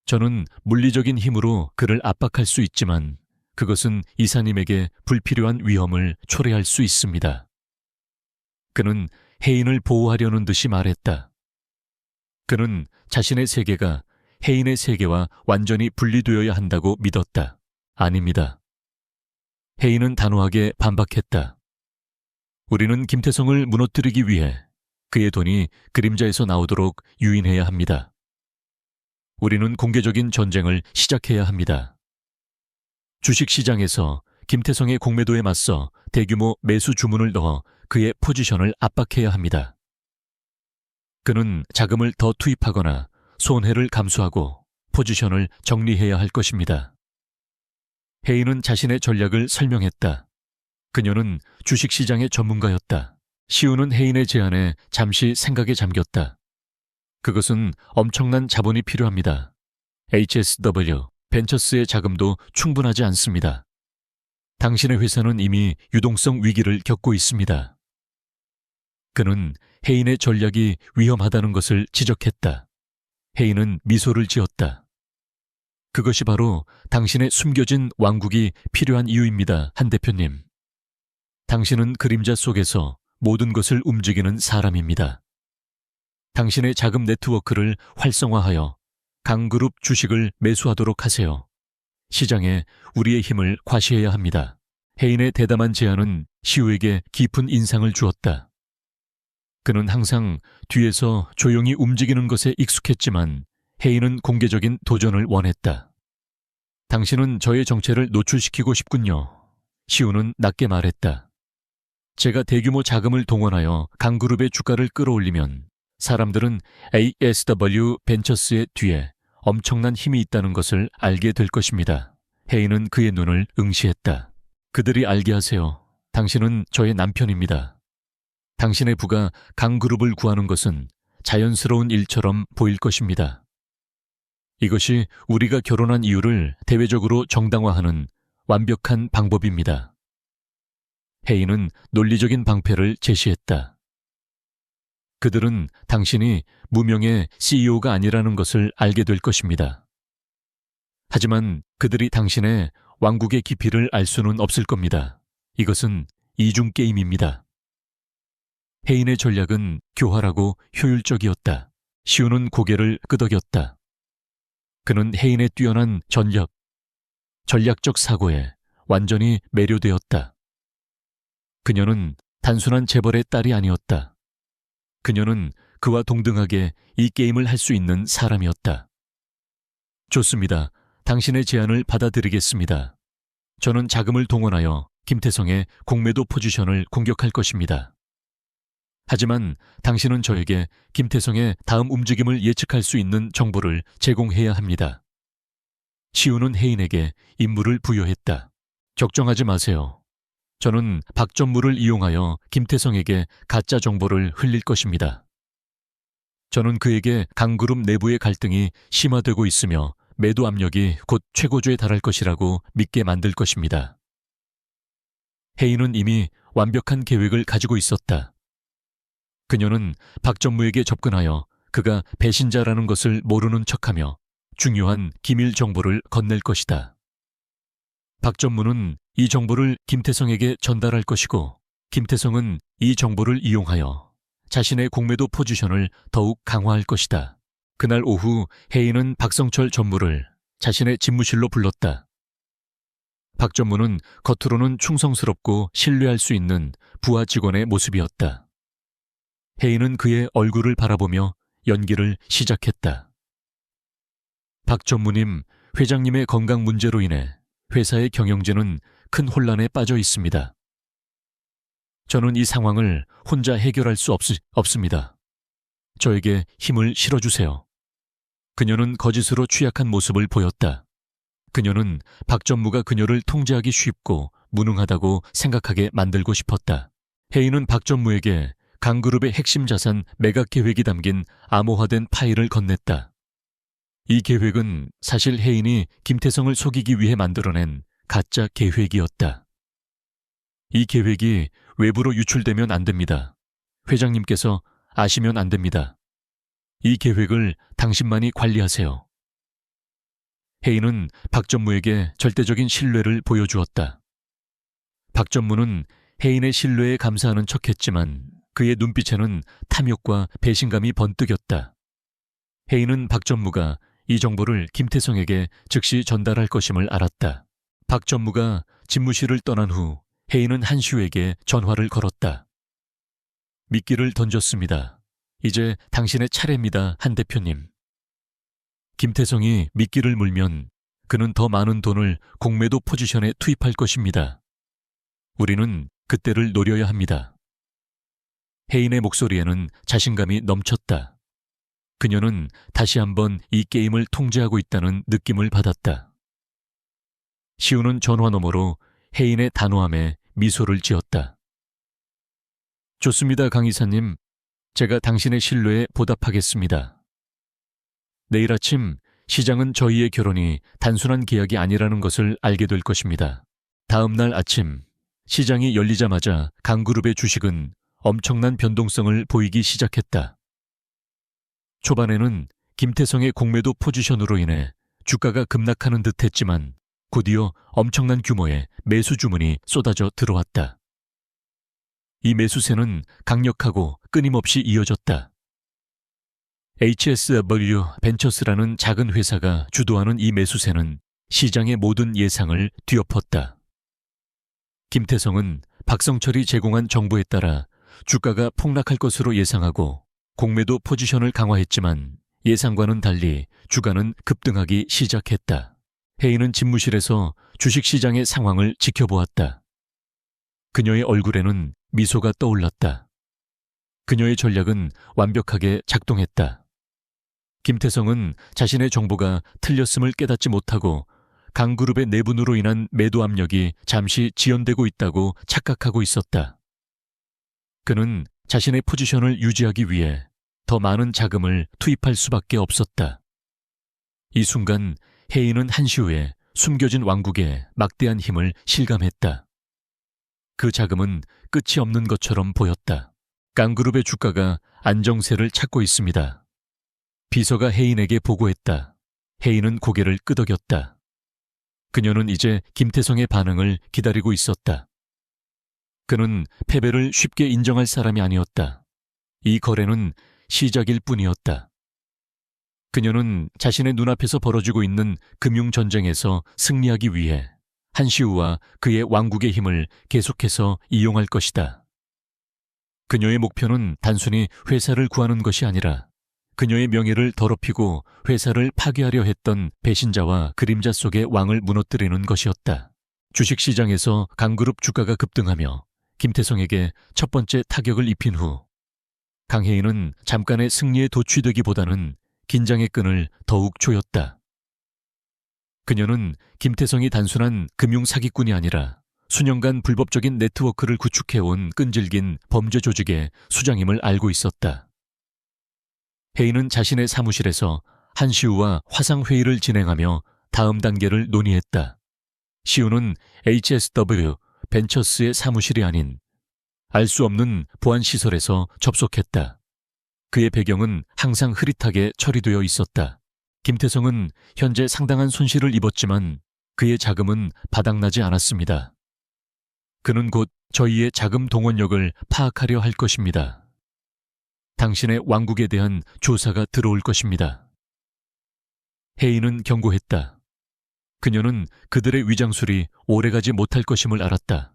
Speaker 1: 저는 물리적인 힘으로 그를 압박할 수 있지만 그것은 이사님에게 불필요한 위험을 초래할 수 있습니다. 그는 혜인을 보호하려는 듯이 말했다. 그는 자신의 세계가 혜인의 세계와 완전히 분리되어야 한다고 믿었다. 아닙니다. 혜인은 단호하게 반박했다. 우리는 김태성을 무너뜨리기 위해 그의 돈이 그림자에서 나오도록 유인해야 합니다. 우리는 공개적인 전쟁을 시작해야 합니다. 주식시장에서 김태성의 공매도에 맞서 대규모 매수 주문을 넣어 그의 포지션을 압박해야 합니다. 그는 자금을 더 투입하거나 손해를 감수하고 포지션을 정리해야 할 것입니다. 혜인은 자신의 전략을 설명했다. 그녀는 주식시장의 전문가였다. 시우는 혜인의 제안에 잠시 생각에 잠겼다. 그것은 엄청난 자본이 필요합니다. HSW, 벤처스의 자금도 충분하지 않습니다. 당신의 회사는 이미 유동성 위기를 겪고 있습니다. 그는 혜인의 전략이 위험하다는 것을 지적했다. 혜인은 미소를 지었다. 그것이 바로 당신의 숨겨진 왕국이 필요한 이유입니다, 한 대표님. 당신은 그림자 속에서 모든 것을 움직이는 사람입니다. 당신의 자금 네트워크를 활성화하여 강그룹 주식을 매수하도록 하세요. 시장에 우리의 힘을 과시해야 합니다. 해인의 대담한 제안은 시우에게 깊은 인상을 주었다. 그는 항상 뒤에서 조용히 움직이는 것에 익숙했지만 해인은 공개적인 도전을 원했다. 당신은 저의 정체를 노출시키고 싶군요. 시우는 낮게 말했다. 제가 대규모 자금을 동원하여 강그룹의 주가를 끌어올리면 사람들은 ASW 벤처스의 뒤에 엄청난 힘이 있다는 것을 알게 될 것입니다. 해인은 그의 눈을 응시했다. 그들이 알게 하세요. 당신은 저의 남편입니다. 당신의 부가 강그룹을 구하는 것은 자연스러운 일처럼 보일 것입니다. 이것이 우리가 결혼한 이유를 대외적으로 정당화하는 완벽한 방법입니다. 해인은 논리적인 방패를 제시했다. 그들은 당신이 무명의 CEO가 아니라는 것을 알게 될 것입니다. 하지만 그들이 당신의 왕국의 깊이를 알 수는 없을 겁니다. 이것은 이중 게임입니다. 해인의 전략은 교활하고 효율적이었다. 시우는 고개를 끄덕였다. 그는 해인의 뛰어난 전략적 사고에 완전히 매료되었다. 그녀는 단순한 재벌의 딸이 아니었다. 그녀는 그와 동등하게 이 게임을 할 수 있는 사람이었다. 좋습니다. 당신의 제안을 받아들이겠습니다. 저는 자금을 동원하여 김태성의 공매도 포지션을 공격할 것입니다. 하지만 당신은 저에게 김태성의 다음 움직임을 예측할 수 있는 정보를 제공해야 합니다. 시우는 해인에게 임무를 부여했다. 걱정하지 마세요. 저는 박전무를 이용하여 김태성에게 가짜 정보를 흘릴 것입니다. 저는 그에게 강그룹 내부의 갈등이 심화되고 있으며 매도 압력이 곧 최고조에 달할 것이라고 믿게 만들 것입니다. 해인은 이미 완벽한 계획을 가지고 있었다. 그녀는 박전무에게 접근하여 그가 배신자라는 것을 모르는 척하며 중요한 기밀 정보를 건넬 것이다. 박전무는 이 정보를 김태성에게 전달할 것이고 김태성은 이 정보를 이용하여 자신의 공매도 포지션을 더욱 강화할 것이다. 그날 오후 해인은 박성철 전무를 자신의 집무실로 불렀다. 박 전무는 겉으로는 충성스럽고 신뢰할 수 있는 부하 직원의 모습이었다. 해인은 그의 얼굴을 바라보며 연기를 시작했다. 박 전무님, 회장님의 건강 문제로 인해 회사의 경영진은 큰 혼란에 빠져 있습니다. 저는 이 상황을 혼자 해결할 수 없습니다. 저에게 힘을 실어주세요. 그녀는 거짓으로 취약한 모습을 보였다. 그녀는 박 전무가 그녀를 통제하기 쉽고 무능하다고 생각하게 만들고 싶었다. 해인은 박 전무에게 강그룹의 핵심 자산 매각 계획이 담긴 암호화된 파일을 건넸다. 이 계획은 사실 해인이 김태성을 속이기 위해 만들어낸 가짜 계획이었다. 이 계획이 외부로 유출되면 안 됩니다. 회장님께서 아시면 안 됩니다. 이 계획을 당신만이 관리하세요. 해인은 박 전무에게 절대적인 신뢰를 보여주었다. 박 전무는 해인의 신뢰에 감사하는 척했지만 그의 눈빛에는 탐욕과 배신감이 번뜩였다. 해인은 박 전무가 이 정보를 김태성에게 즉시 전달할 것임을 알았다. 박 전무가 집무실을 떠난 후 해인은 한시우에게 전화를 걸었다. 미끼를 던졌습니다. 이제 당신의 차례입니다, 한 대표님. 김태성이 미끼를 물면 그는 더 많은 돈을 공매도 포지션에 투입할 것입니다. 우리는 그때를 노려야 합니다. 해인의 목소리에는 자신감이 넘쳤다. 그녀는 다시 한번 이 게임을 통제하고 있다는 느낌을 받았다. 시우는 전화 너머로 해인의 단호함에 미소를 지었다. 좋습니다, 강 이사님. 제가 당신의 신뢰에 보답하겠습니다. 내일 아침 시장은 저희의 결혼이 단순한 계약이 아니라는 것을 알게 될 것입니다. 다음 날 아침 시장이 열리자마자 강그룹의 주식은 엄청난 변동성을 보이기 시작했다. 초반에는 김태성의 공매도 포지션으로 인해 주가가 급락하는 듯 했지만 곧이어 엄청난 규모의 매수 주문이 쏟아져 들어왔다. 이 매수세는 강력하고 끊임없이 이어졌다. HSW 벤처스라는 작은 회사가 주도하는 이 매수세는 시장의 모든 예상을 뒤엎었다. 김태성은 박성철이 제공한 정보에 따라 주가가 폭락할 것으로 예상하고 공매도 포지션을 강화했지만 예상과는 달리 주가는 급등하기 시작했다. 혜인은 집무실에서 주식시장의 상황을 지켜보았다. 그녀의 얼굴에는 미소가 떠올랐다. 그녀의 전략은 완벽하게 작동했다. 김태성은 자신의 정보가 틀렸음을 깨닫지 못하고 강그룹의 내분으로 인한 매도 압력이 잠시 지연되고 있다고 착각하고 있었다. 그는 자신의 포지션을 유지하기 위해 더 많은 자금을 투입할 수밖에 없었다. 이 순간 혜인은 한시 후에 숨겨진 왕국의 막대한 힘을 실감했다. 그 자금은 끝이 없는 것처럼 보였다. 강그룹의 주가가 안정세를 찾고 있습니다. 비서가 혜인에게 보고했다. 혜인은 고개를 끄덕였다. 그녀는 이제 김태성의 반응을 기다리고 있었다. 그는 패배를 쉽게 인정할 사람이 아니었다. 이 거래는 시작일 뿐이었다. 그녀는 자신의 눈앞에서 벌어지고 있는 금융전쟁에서 승리하기 위해 한시우와 그의 왕국의 힘을 계속해서 이용할 것이다. 그녀의 목표는 단순히 회사를 구하는 것이 아니라 그녀의 명예를 더럽히고 회사를 파괴하려 했던 배신자와 그림자 속의 왕을 무너뜨리는 것이었다. 주식시장에서 강그룹 주가가 급등하며 김태성에게 첫 번째 타격을 입힌 후 강혜인은 잠깐의 승리에 도취되기보다는 긴장의 끈을 더욱 조였다. 그녀는 김태성이 단순한 금융 사기꾼이 아니라 수년간 불법적인 네트워크를 구축해온 끈질긴 범죄 조직의 수장임을 알고 있었다. 혜인은 자신의 사무실에서 한시우와 화상회의를 진행하며 다음 단계를 논의했다. 시우는 HSW 벤처스의 사무실이 아닌 알 수 없는 보안시설에서 접속했다. 그의 배경은 항상 흐릿하게 처리되어 있었다. 김태성은 현재 상당한 손실을 입었지만 그의 자금은 바닥나지 않았습니다. 그는 곧 저희의 자금 동원력을 파악하려 할 것입니다. 당신의 왕국에 대한 조사가 들어올 것입니다. 혜인은 경고했다. 그녀는 그들의 위장술이 오래가지 못할 것임을 알았다.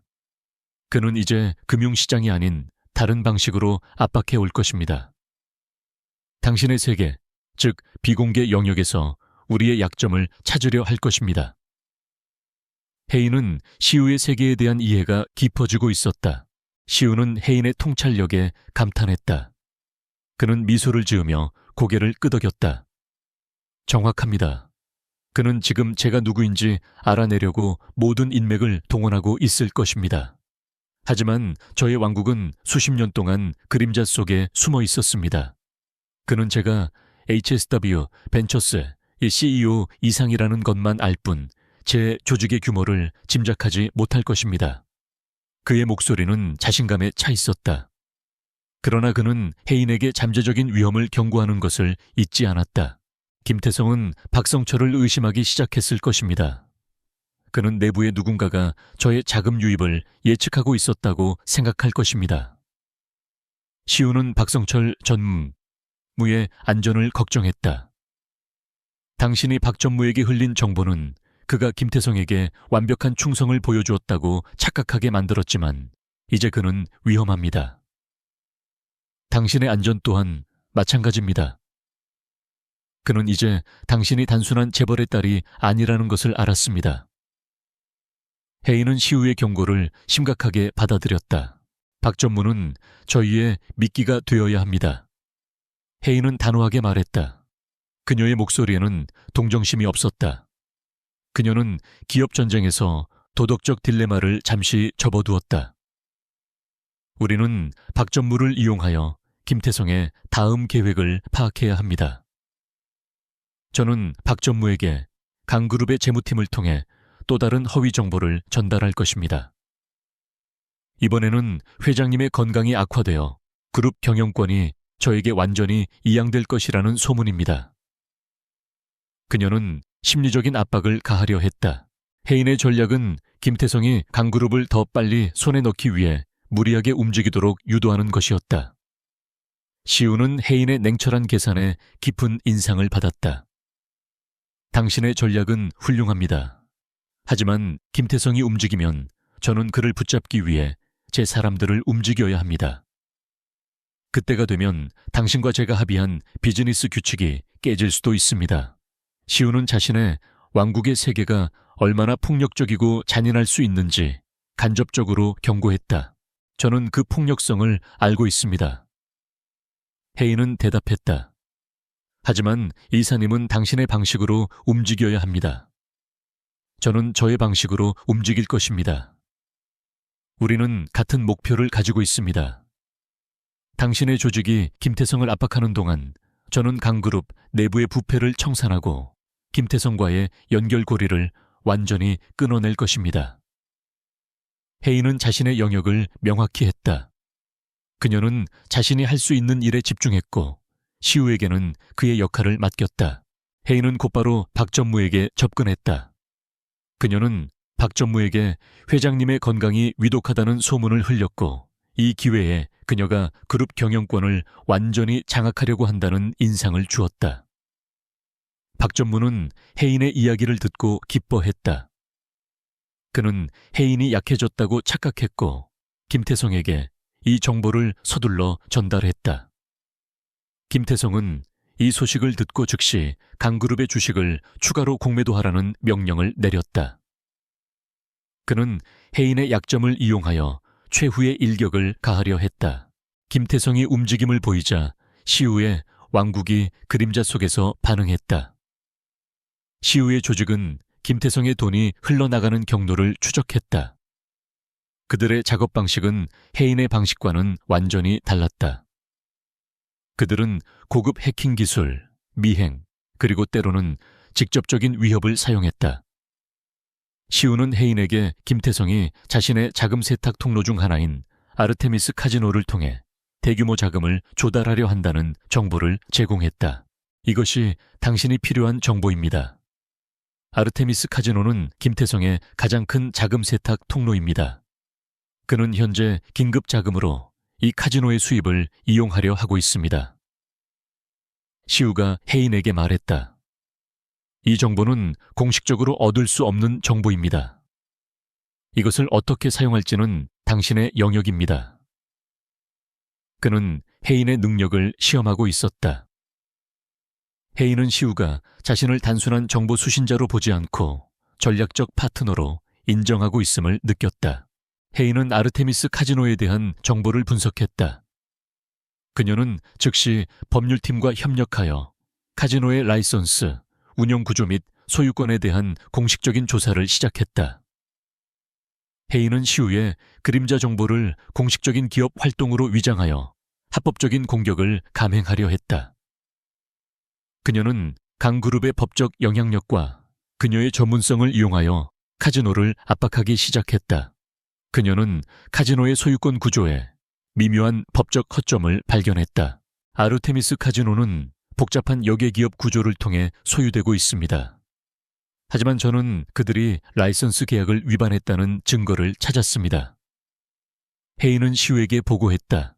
Speaker 1: 그는 이제 금융시장이 아닌 다른 방식으로 압박해 올 것입니다. 당신의 세계, 즉 비공개 영역에서 우리의 약점을 찾으려 할 것입니다. 혜인은 시우의 세계에 대한 이해가 깊어지고 있었다. 시우는 혜인의 통찰력에 감탄했다. 그는 미소를 지으며 고개를 끄덕였다. 정확합니다. 그는 지금 제가 누구인지 알아내려고 모든 인맥을 동원하고 있을 것입니다. 하지만 저의 왕국은 수십 년 동안 그림자 속에 숨어 있었습니다. 그는 제가 HSW 벤처스의 CEO 이상이라는 것만 알 뿐 제 조직의 규모를 짐작하지 못할 것입니다. 그의 목소리는 자신감에 차 있었다. 그러나 그는 혜인에게 잠재적인 위험을 경고하는 것을 잊지 않았다. 김태성은 박성철을 의심하기 시작했을 것입니다. 그는 내부의 누군가가 저의 자금 유입을 예측하고 있었다고 생각할 것입니다. 시우는 박성철 전무의 안전을 걱정했다. 당신이 박 전무에게 흘린 정보는 그가 김태성에게 완벽한 충성을 보여주었다고 착각하게 만들었지만 이제 그는 위험합니다. 당신의 안전 또한 마찬가지입니다. 그는 이제 당신이 단순한 재벌의 딸이 아니라는 것을 알았습니다. 혜인은 시우의 경고를 심각하게 받아들였다. 박 전무는 저희의 미끼가 되어야 합니다. 혜인은 단호하게 말했다. 그녀의 목소리에는 동정심이 없었다. 그녀는 기업 전쟁에서 도덕적 딜레마를 잠시 접어두었다. 우리는 박 전무를 이용하여 김태성의 다음 계획을 파악해야 합니다. 저는 박 전무에게 강그룹의 재무팀을 통해 또 다른 허위 정보를 전달할 것입니다. 이번에는 회장님의 건강이 악화되어 그룹 경영권이 저에게 완전히 이양될 것이라는 소문입니다. 그녀는 심리적인 압박을 가하려 했다. 혜인의 전략은 김태성이 강그룹을 더 빨리 손에 넣기 위해 무리하게 움직이도록 유도하는 것이었다. 시우는 혜인의 냉철한 계산에 깊은 인상을 받았다. 당신의 전략은 훌륭합니다. 하지만 김태성이 움직이면 저는 그를 붙잡기 위해 제 사람들을 움직여야 합니다. 그때가 되면 당신과 제가 합의한 비즈니스 규칙이 깨질 수도 있습니다. 시우는 자신의 왕국의 세계가 얼마나 폭력적이고 잔인할 수 있는지 간접적으로 경고했다. 저는 그 폭력성을 알고 있습니다. 혜인은 대답했다. 하지만 이사님은 당신의 방식으로 움직여야 합니다. 저는 저의 방식으로 움직일 것입니다. 우리는 같은 목표를 가지고 있습니다. 당신의 조직이 김태성을 압박하는 동안 저는 강그룹 내부의 부패를 청산하고 김태성과의 연결고리를 완전히 끊어낼 것입니다. 혜인은 자신의 영역을 명확히 했다. 그녀는 자신이 할 수 있는 일에 집중했고 시우에게는 그의 역할을 맡겼다. 혜인은 곧바로 박전무에게 접근했다. 그녀는 박전무에게 회장님의 건강이 위독하다는 소문을 흘렸고 이 기회에 그녀가 그룹 경영권을 완전히 장악하려고 한다는 인상을 주었다. 박전무는 혜인의 이야기를 듣고 기뻐했다. 그는 혜인이 약해졌다고 착각했고 김태성에게 이 정보를 서둘러 전달했다. 김태성은 이 소식을 듣고 즉시 강그룹의 주식을 추가로 공매도 하라는 명령을 내렸다. 그는 혜인의 약점을 이용하여 최후의 일격을 가하려 했다. 김태성이 움직임을 보이자 시우의 왕국이 그림자 속에서 반응했다. 시우의 조직은 김태성의 돈이 흘러나가는 경로를 추적했다. 그들의 작업 방식은 혜인의 방식과는 완전히 달랐다. 그들은 고급 해킹 기술, 미행, 그리고 때로는 직접적인 위협을 사용했다. 시우는 혜인에게 김태성이 자신의 자금 세탁 통로 중 하나인 아르테미스 카지노를 통해 대규모 자금을 조달하려 한다는 정보를 제공했다. 이것이 당신이 필요한 정보입니다. 아르테미스 카지노는 김태성의 가장 큰 자금 세탁 통로입니다. 그는 현재 긴급 자금으로 이 카지노의 수입을 이용하려 하고 있습니다. 시우가 혜인에게 말했다. 이 정보는 공식적으로 얻을 수 없는 정보입니다. 이것을 어떻게 사용할지는 당신의 영역입니다. 그는 혜인의 능력을 시험하고 있었다. 혜인은 시우가 자신을 단순한 정보 수신자로 보지 않고 전략적 파트너로 인정하고 있음을 느꼈다. 혜인은 아르테미스 카지노에 대한 정보를 분석했다. 그녀는 즉시 법률팀과 협력하여 카지노의 라이선스, 운영 구조 및 소유권에 대한 공식적인 조사를 시작했다. 혜인은 시우의 그림자 정보를 공식적인 기업 활동으로 위장하여 합법적인 공격을 감행하려 했다. 그녀는 강그룹의 법적 영향력과 그녀의 전문성을 이용하여 카지노를 압박하기 시작했다. 그녀는 카지노의 소유권 구조에 미묘한 법적 허점을 발견했다. 아르테미스 카지노는 복잡한 여객기업 구조를 통해 소유되고 있습니다. 하지만 저는 그들이 라이선스 계약을 위반했다는 증거를 찾았습니다. 혜인은 시우에게 보고했다.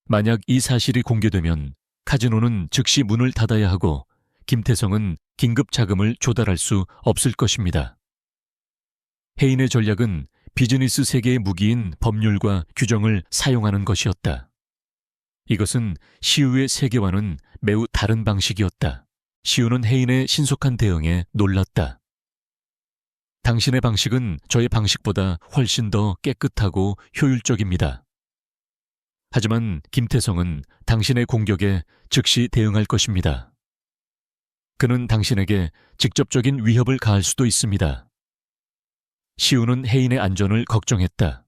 Speaker 1: 만약 이 사실이 공개되면 카지노는 즉시 문을 닫아야 하고 김태성은 긴급 자금을 조달할 수 없을 것입니다. 혜인의 전략은 비즈니스 세계의 무기인 법률과 규정을 사용하는 것이었다. 이것은 시우의 세계와는 매우 다른 방식이었다. 시우는 혜인의 신속한 대응에 놀랐다. 당신의 방식은 저의 방식보다 훨씬 더 깨끗하고 효율적입니다. 하지만 김태성은 당신의 공격에 즉시 대응할 것입니다. 그는 당신에게 직접적인 위협을 가할 수도 있습니다. 시우는 혜인의 안전을 걱정했다.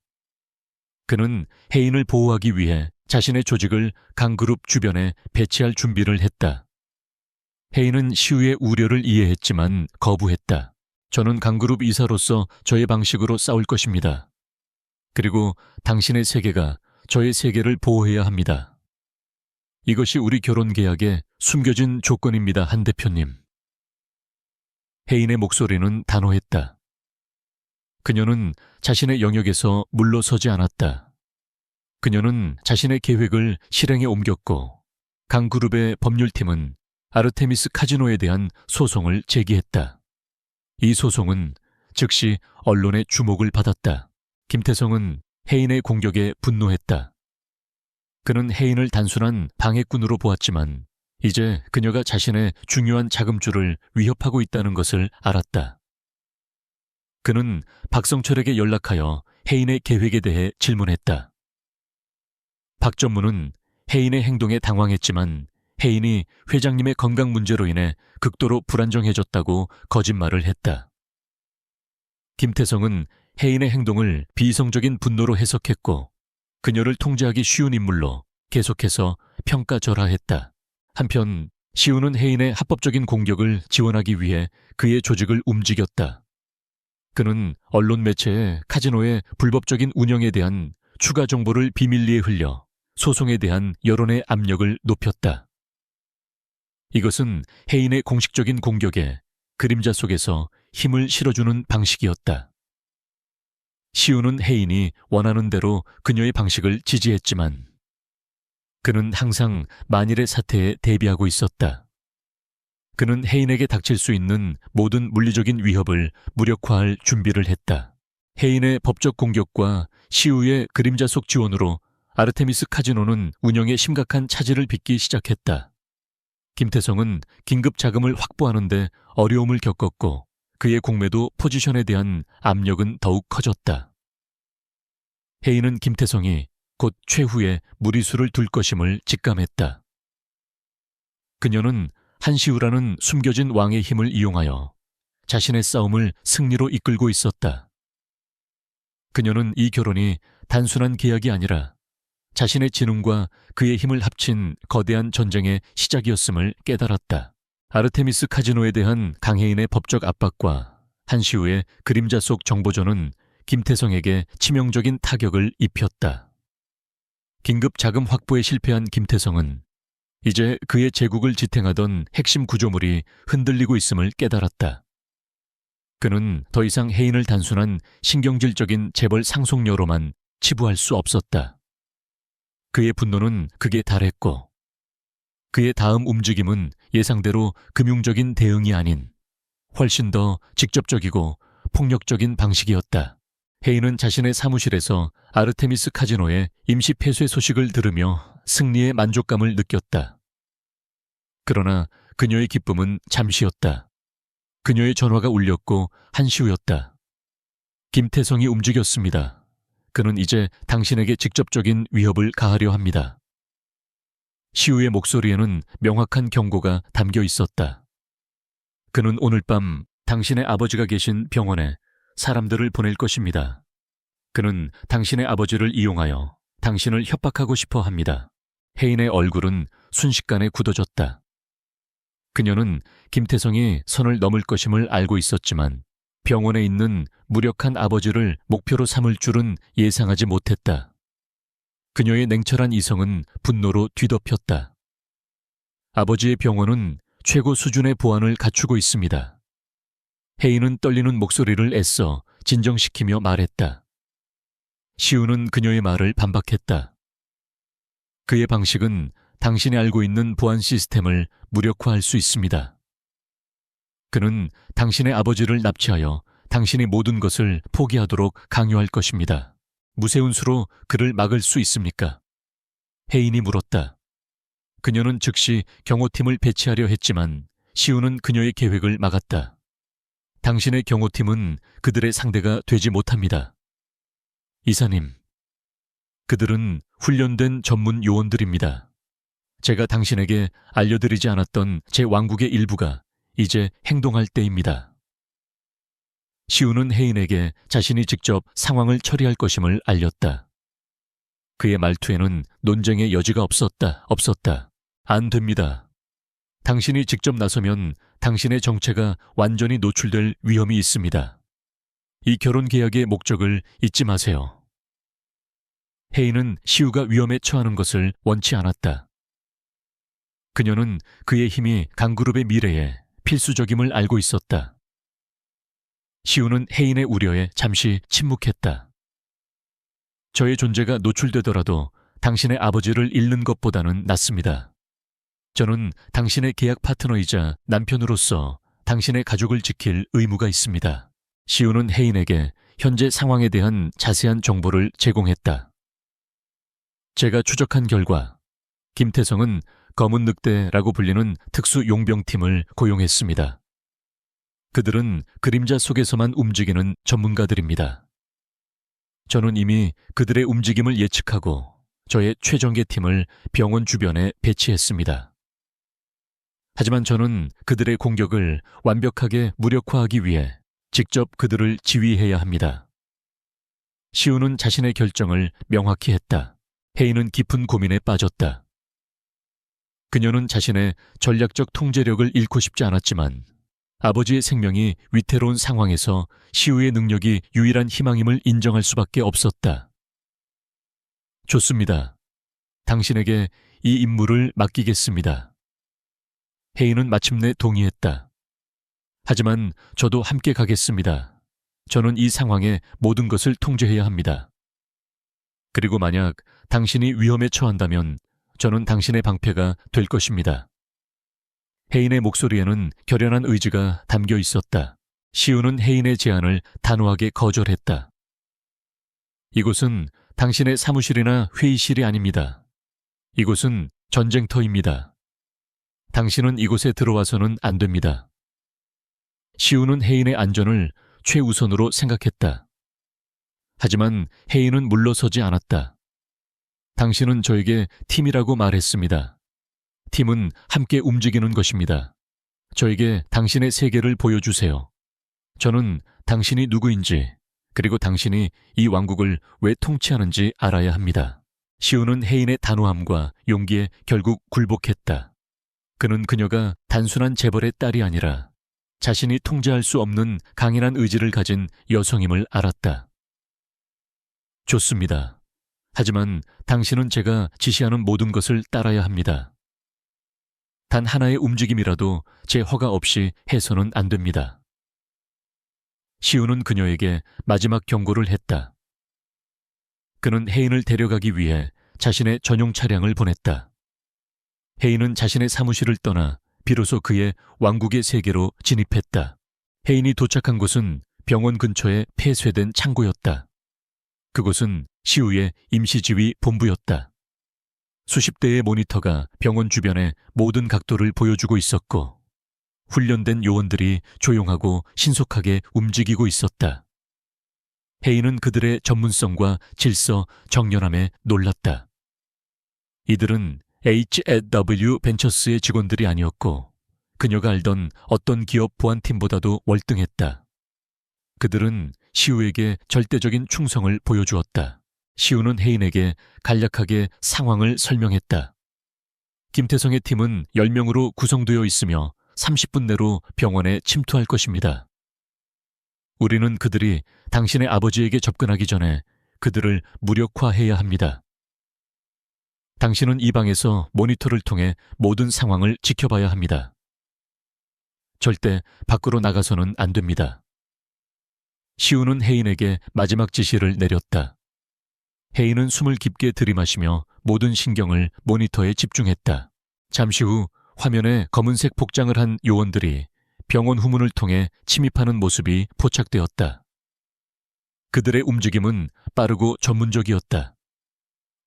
Speaker 1: 그는 혜인을 보호하기 위해 자신의 조직을 강그룹 주변에 배치할 준비를 했다. 혜인은 시우의 우려를 이해했지만 거부했다. 저는 강그룹 이사로서 저의 방식으로 싸울 것입니다. 그리고 당신의 세계가 저의 세계를 보호해야 합니다. 이것이 우리 결혼 계약의 숨겨진 조건입니다, 한 대표님. 혜인의 목소리는 단호했다. 그녀는 자신의 영역에서 물러서지 않았다. 그녀는 자신의 계획을 실행에 옮겼고 강그룹의 법률팀은 아르테미스 카지노에 대한 소송을 제기했다. 이 소송은 즉시 언론의 주목을 받았다. 김태성은 해인의 공격에 분노했다. 그는 해인을 단순한 방해꾼으로 보았지만 이제 그녀가 자신의 중요한 자금줄을 위협하고 있다는 것을 알았다. 그는 박성철에게 연락하여 해인의 계획에 대해 질문했다. 박 전무는 해인의 행동에 당황했지만 해인이 회장님의 건강 문제로 인해 극도로 불안정해졌다고 거짓말을 했다. 김태성은 해인의 행동을 비이성적인 분노로 해석했고 그녀를 통제하기 쉬운 인물로 계속해서 평가절하했다. 한편 시우는 해인의 합법적인 공격을 지원하기 위해 그의 조직을 움직였다. 그는 언론 매체에 카지노의 불법적인 운영에 대한 추가 정보를 비밀리에 흘려 소송에 대한 여론의 압력을 높였다. 이것은 해인의 공식적인 공격에 그림자 속에서 힘을 실어주는 방식이었다. 시우는 해인이 원하는 대로 그녀의 방식을 지지했지만 그는 항상 만일의 사태에 대비하고 있었다. 그는 해인에게 닥칠 수 있는 모든 물리적인 위협을 무력화할 준비를 했다. 해인의 법적 공격과 시우의 그림자 속 지원으로 아르테미스 카지노는 운영에 심각한 차질을 빚기 시작했다. 김태성은 긴급 자금을 확보하는 데 어려움을 겪었고 그의 공매도 포지션에 대한 압력은 더욱 커졌다. 해인은 김태성이 곧 최후의 무리수를 둘 것임을 직감했다. 그녀는 한시우라는 숨겨진 왕의 힘을 이용하여 자신의 싸움을 승리로 이끌고 있었다. 그녀는 이 결혼이 단순한 계약이 아니라 자신의 지능과 그의 힘을 합친 거대한 전쟁의 시작이었음을 깨달았다. 아르테미스 카지노에 대한 강해인의 법적 압박과 한시우의 그림자 속 정보전은 김태성에게 치명적인 타격을 입혔다. 긴급 자금 확보에 실패한 김태성은 이제 그의 제국을 지탱하던 핵심 구조물이 흔들리고 있음을 깨달았다. 그는 더 이상 해인을 단순한 신경질적인 재벌 상속녀로만 치부할 수 없었다. 그의 분노는 극에 달했고 그의 다음 움직임은 예상대로 금융적인 대응이 아닌 훨씬 더 직접적이고 폭력적인 방식이었다. 해인은 자신의 사무실에서 아르테미스 카지노의 임시 폐쇄 소식을 들으며 승리의 만족감을 느꼈다. 그러나 그녀의 기쁨은 잠시였다. 그녀의 전화가 울렸고 한시우였다. 김태성이 움직였습니다. 그는 이제 당신에게 직접적인 위협을 가하려 합니다. 시우의 목소리에는 명확한 경고가 담겨 있었다. 그는 오늘 밤 당신의 아버지가 계신 병원에 사람들을 보낼 것입니다. 그는 당신의 아버지를 이용하여 당신을 협박하고 싶어 합니다. 해인의 얼굴은 순식간에 굳어졌다. 그녀는 김태성이 선을 넘을 것임을 알고 있었지만 병원에 있는 무력한 아버지를 목표로 삼을 줄은 예상하지 못했다. 그녀의 냉철한 이성은 분노로 뒤덮였다. 아버지의 병원은 최고 수준의 보안을 갖추고 있습니다. 해인은 떨리는 목소리를 애써 진정시키며 말했다. 시우는 그녀의 말을 반박했다. 그의 방식은 당신이 알고 있는 보안 시스템을 무력화할 수 있습니다. 그는 당신의 아버지를 납치하여 당신이 모든 것을 포기하도록 강요할 것입니다. 무쇠운 수로 그를 막을 수 있습니까? 해인이 물었다. 그녀는 즉시 경호팀을 배치하려 했지만 시우는 그녀의 계획을 막았다. 당신의 경호팀은 그들의 상대가 되지 못합니다. 이사님, 그들은 훈련된 전문 요원들입니다. 제가 당신에게 알려드리지 않았던 제 왕국의 일부가 이제 행동할 때입니다. 시우는 해인에게 자신이 직접 상황을 처리할 것임을 알렸다. 그의 말투에는 논쟁의 여지가 없었다. 안 됩니다. 당신이 직접 나서면 당신의 정체가 완전히 노출될 위험이 있습니다. 이 결혼 계약의 목적을 잊지 마세요. 해인은 시우가 위험에 처하는 것을 원치 않았다. 그녀는 그의 힘이 강그룹의 미래에 필수적임을 알고 있었다. 시우는 해인의 우려에 잠시 침묵했다. 저의 존재가 노출되더라도 당신의 아버지를 잃는 것보다는 낫습니다. 저는 당신의 계약 파트너이자 남편으로서 당신의 가족을 지킬 의무가 있습니다. 시우는 혜인에게 현재 상황에 대한 자세한 정보를 제공했다. 제가 추적한 결과 김태성은 검은 늑대라고 불리는 특수 용병팀을 고용했습니다. 그들은 그림자 속에서만 움직이는 전문가들입니다. 저는 이미 그들의 움직임을 예측하고 저의 최정예팀을 병원 주변에 배치했습니다. 하지만 저는 그들의 공격을 완벽하게 무력화하기 위해 직접 그들을 지휘해야 합니다. 시우는 자신의 결정을 명확히 했다. 혜인은 깊은 고민에 빠졌다. 그녀는 자신의 전략적 통제력을 잃고 싶지 않았지만 아버지의 생명이 위태로운 상황에서 시우의 능력이 유일한 희망임을 인정할 수밖에 없었다. 좋습니다. 당신에게 이 임무를 맡기겠습니다. 혜인은 마침내 동의했다. 하지만 저도 함께 가겠습니다. 저는 이 상황의 모든 것을 통제해야 합니다. 그리고 만약 당신이 위험에 처한다면 저는 당신의 방패가 될 것입니다. 혜인의 목소리에는 결연한 의지가 담겨 있었다. 시우는 혜인의 제안을 단호하게 거절했다. 이곳은 당신의 사무실이나 회의실이 아닙니다. 이곳은 전쟁터입니다. 당신은 이곳에 들어와서는 안 됩니다. 시우는 혜인의 안전을 최우선으로 생각했다. 하지만 혜인은 물러서지 않았다. 당신은 저에게 팀이라고 말했습니다. 팀은 함께 움직이는 것입니다. 저에게 당신의 세계를 보여주세요. 저는 당신이 누구인지, 그리고 당신이 이 왕국을 왜 통치하는지 알아야 합니다. 시우는 혜인의 단호함과 용기에 결국 굴복했다. 그는 그녀가 단순한 재벌의 딸이 아니라 자신이 통제할 수 없는 강인한 의지를 가진 여성임을 알았다. 좋습니다. 하지만 당신은 제가 지시하는 모든 것을 따라야 합니다. 단 하나의 움직임이라도 제 허가 없이 해서는 안 됩니다. 시우는 그녀에게 마지막 경고를 했다. 그는 혜인을 데려가기 위해 자신의 전용 차량을 보냈다. 혜인은 자신의 사무실을 떠나 비로소 그의 왕국의 세계로 진입했다. 혜인이 도착한 곳은 병원 근처의 폐쇄된 창고였다. 그곳은 시우의 임시지휘 본부였다. 수십 대의 모니터가 병원 주변의 모든 각도를 보여주고 있었고 훈련된 요원들이 조용하고 신속하게 움직이고 있었다. 혜인은 그들의 전문성과 질서, 정연함에 놀랐다. 이들은 H&W 벤처스의 직원들이 아니었고 그녀가 알던 어떤 기업 보안팀보다도 월등했다. 그들은 시우에게 절대적인 충성을 보여주었다. 시우는 혜인에게 간략하게 상황을 설명했다. 김태성의 팀은 10명으로 구성되어 있으며 30분 내로 병원에 침투할 것입니다. 우리는 그들이 당신의 아버지에게 접근하기 전에 그들을 무력화해야 합니다. 당신은 이 방에서 모니터를 통해 모든 상황을 지켜봐야 합니다. 절대 밖으로 나가서는 안 됩니다. 시우는 혜인에게 마지막 지시를 내렸다. 혜인은 숨을 깊게 들이마시며 모든 신경을 모니터에 집중했다. 잠시 후 화면에 검은색 복장을 한 요원들이 병원 후문을 통해 침입하는 모습이 포착되었다. 그들의 움직임은 빠르고 전문적이었다.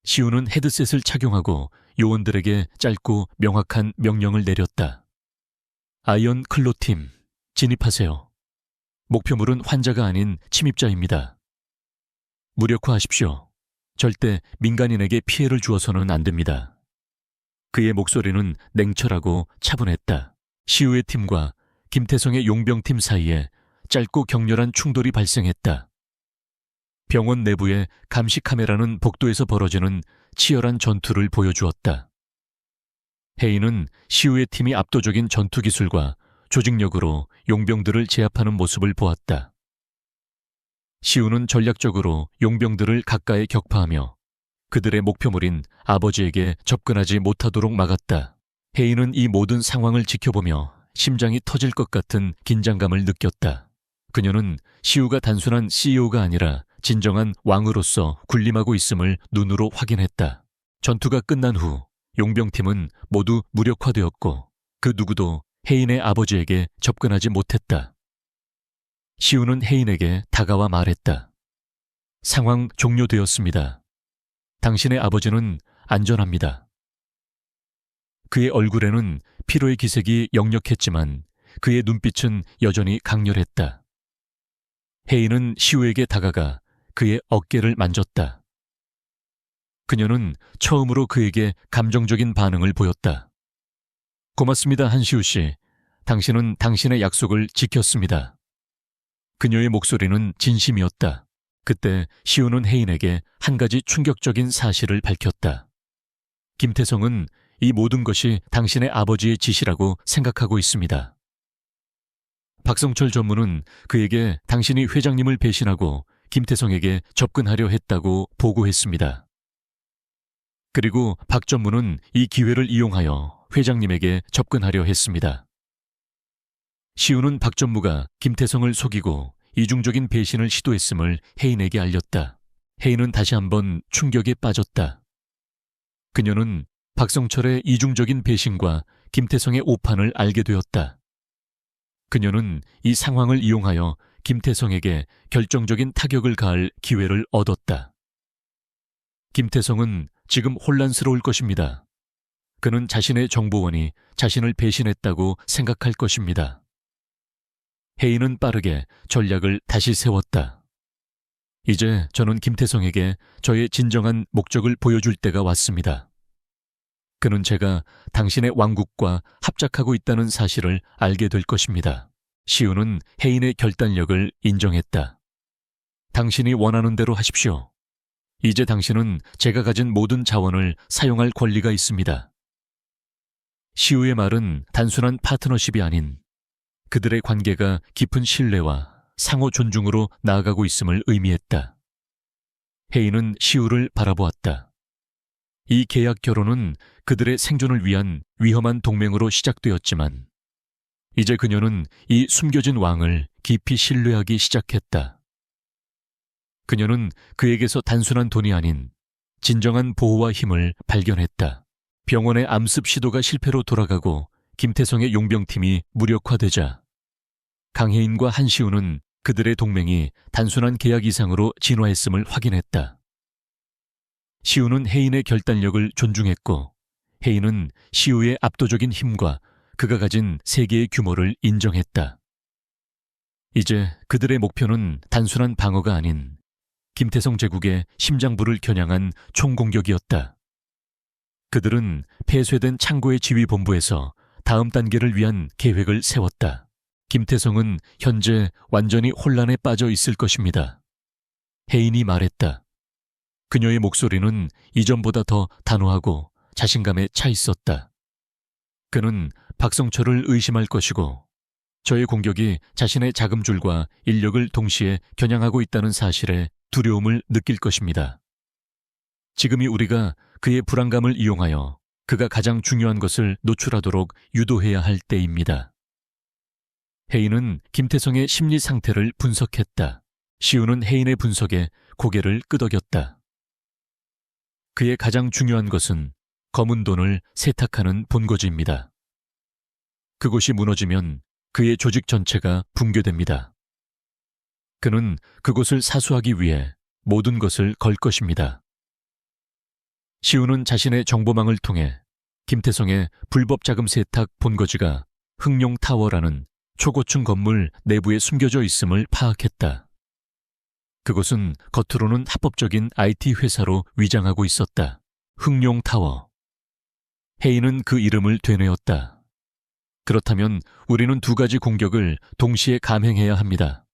Speaker 1: 시우는 헤드셋을 착용하고 요원들에게 짧고 명확한 명령을 내렸다. 아이언 클로 팀, 진입하세요. 목표물은 환자가 아닌 침입자입니다. 무력화하십시오. 절대 민간인에게 피해를 주어서는 안 됩니다. 그의 목소리는 냉철하고 차분했다. 시우의 팀과 김태성의 용병팀 사이에 짧고 격렬한 충돌이 발생했다. 병원 내부의 감시 카메라는 복도에서 벌어지는 치열한 전투를 보여주었다. 혜인은 시우의 팀이 압도적인 전투 기술과 조직력으로 용병들을 제압하는 모습을 보았다. 시우는 전략적으로 용병들을 가까이 격파하며 그들의 목표물인 아버지에게 접근하지 못하도록 막았다. 혜인은 이 모든 상황을 지켜보며 심장이 터질 것 같은 긴장감을 느꼈다. 그녀는 시우가 단순한 CEO가 아니라 진정한 왕으로서 군림하고 있음을 눈으로 확인했다. 전투가 끝난 후 용병팀은 모두 무력화되었고 그 누구도 해인의 아버지에게 접근하지 못했다. 시우는 해인에게 다가와 말했다. 상황 종료되었습니다. 당신의 아버지는 안전합니다. 그의 얼굴에는 피로의 기색이 역력했지만 그의 눈빛은 여전히 강렬했다. 해인은 시우에게 다가가 그의 어깨를 만졌다. 그녀는 처음으로 그에게 감정적인 반응을 보였다. 고맙습니다, 한시우 씨. 당신은 당신의 약속을 지켰습니다. 그녀의 목소리는 진심이었다. 그때 시우는 해인에게 한 가지 충격적인 사실을 밝혔다. 김태성은 이 모든 것이 당신의 아버지의 짓이라고 생각하고 있습니다. 박성철 전무는 그에게 당신이 회장님을 배신하고 김태성에게 접근하려 했다고 보고했습니다. 그리고 박 전무는 이 기회를 이용하여 회장님에게 접근하려 했습니다. 시우는 박 전무가 김태성을 속이고 이중적인 배신을 시도했음을 해인에게 알렸다. 해인은 다시 한번 충격에 빠졌다. 그녀는 박성철의 이중적인 배신과 김태성의 오판을 알게 되었다. 그녀는 이 상황을 이용하여 김태성에게 결정적인 타격을 가할 기회를 얻었다. 김태성은 지금 혼란스러울 것입니다. 그는 자신의 정보원이 자신을 배신했다고 생각할 것입니다. 해인은 빠르게 전략을 다시 세웠다. 이제 저는 김태성에게 저의 진정한 목적을 보여줄 때가 왔습니다. 그는 제가 당신의 왕국과 합작하고 있다는 사실을 알게 될 것입니다. 시우는 해인의 결단력을 인정했다. 당신이 원하는 대로 하십시오. 이제 당신은 제가 가진 모든 자원을 사용할 권리가 있습니다. 시우의 말은 단순한 파트너십이 아닌 그들의 관계가 깊은 신뢰와 상호 존중으로 나아가고 있음을 의미했다. 해인은 시우를 바라보았다. 이 계약 결혼은 그들의 생존을 위한 위험한 동맹으로 시작되었지만 이제 그녀는 이 숨겨진 왕을 깊이 신뢰하기 시작했다. 그녀는 그에게서 단순한 돈이 아닌 진정한 보호와 힘을 발견했다. 병원의 암습 시도가 실패로 돌아가고 김태성의 용병팀이 무력화되자 강혜인과 한시우는 그들의 동맹이 단순한 계약 이상으로 진화했음을 확인했다. 시우는 해인의 결단력을 존중했고 해인은 시우의 압도적인 힘과 그가 가진 세계의 규모를 인정했다. 이제 그들의 목표는 단순한 방어가 아닌 김태성 제국의 심장부를 겨냥한 총공격이었다. 그들은 폐쇄된 창고의 지휘본부에서 다음 단계를 위한 계획을 세웠다. 김태성은 현재 완전히 혼란에 빠져 있을 것입니다. 해인이 말했다. 그녀의 목소리는 이전보다 더 단호하고 자신감에 차 있었다. 그는 박성철을 의심할 것이고 저의 공격이 자신의 자금줄과 인력을 동시에 겨냥하고 있다는 사실에 두려움을 느낄 것입니다. 지금이 우리가 그의 불안감을 이용하여 그가 가장 중요한 것을 노출하도록 유도해야 할 때입니다. 해인은 김태성의 심리 상태를 분석했다. 시우는 해인의 분석에 고개를 끄덕였다. 그의 가장 중요한 것은 검은 돈을 세탁하는 본거지입니다. 그곳이 무너지면 그의 조직 전체가 붕괴됩니다. 그는 그곳을 사수하기 위해 모든 것을 걸 것입니다. 시우는 자신의 정보망을 통해 김태성의 불법 자금 세탁 본거지가 흥룡타워라는 초고층 건물 내부에 숨겨져 있음을 파악했다. 그곳은 겉으로는 합법적인 IT 회사로 위장하고 있었다. 흥룡타워. 해인은 그 이름을 되뇌었다. 그렇다면 우리는 두 가지 공격을 동시에 감행해야 합니다.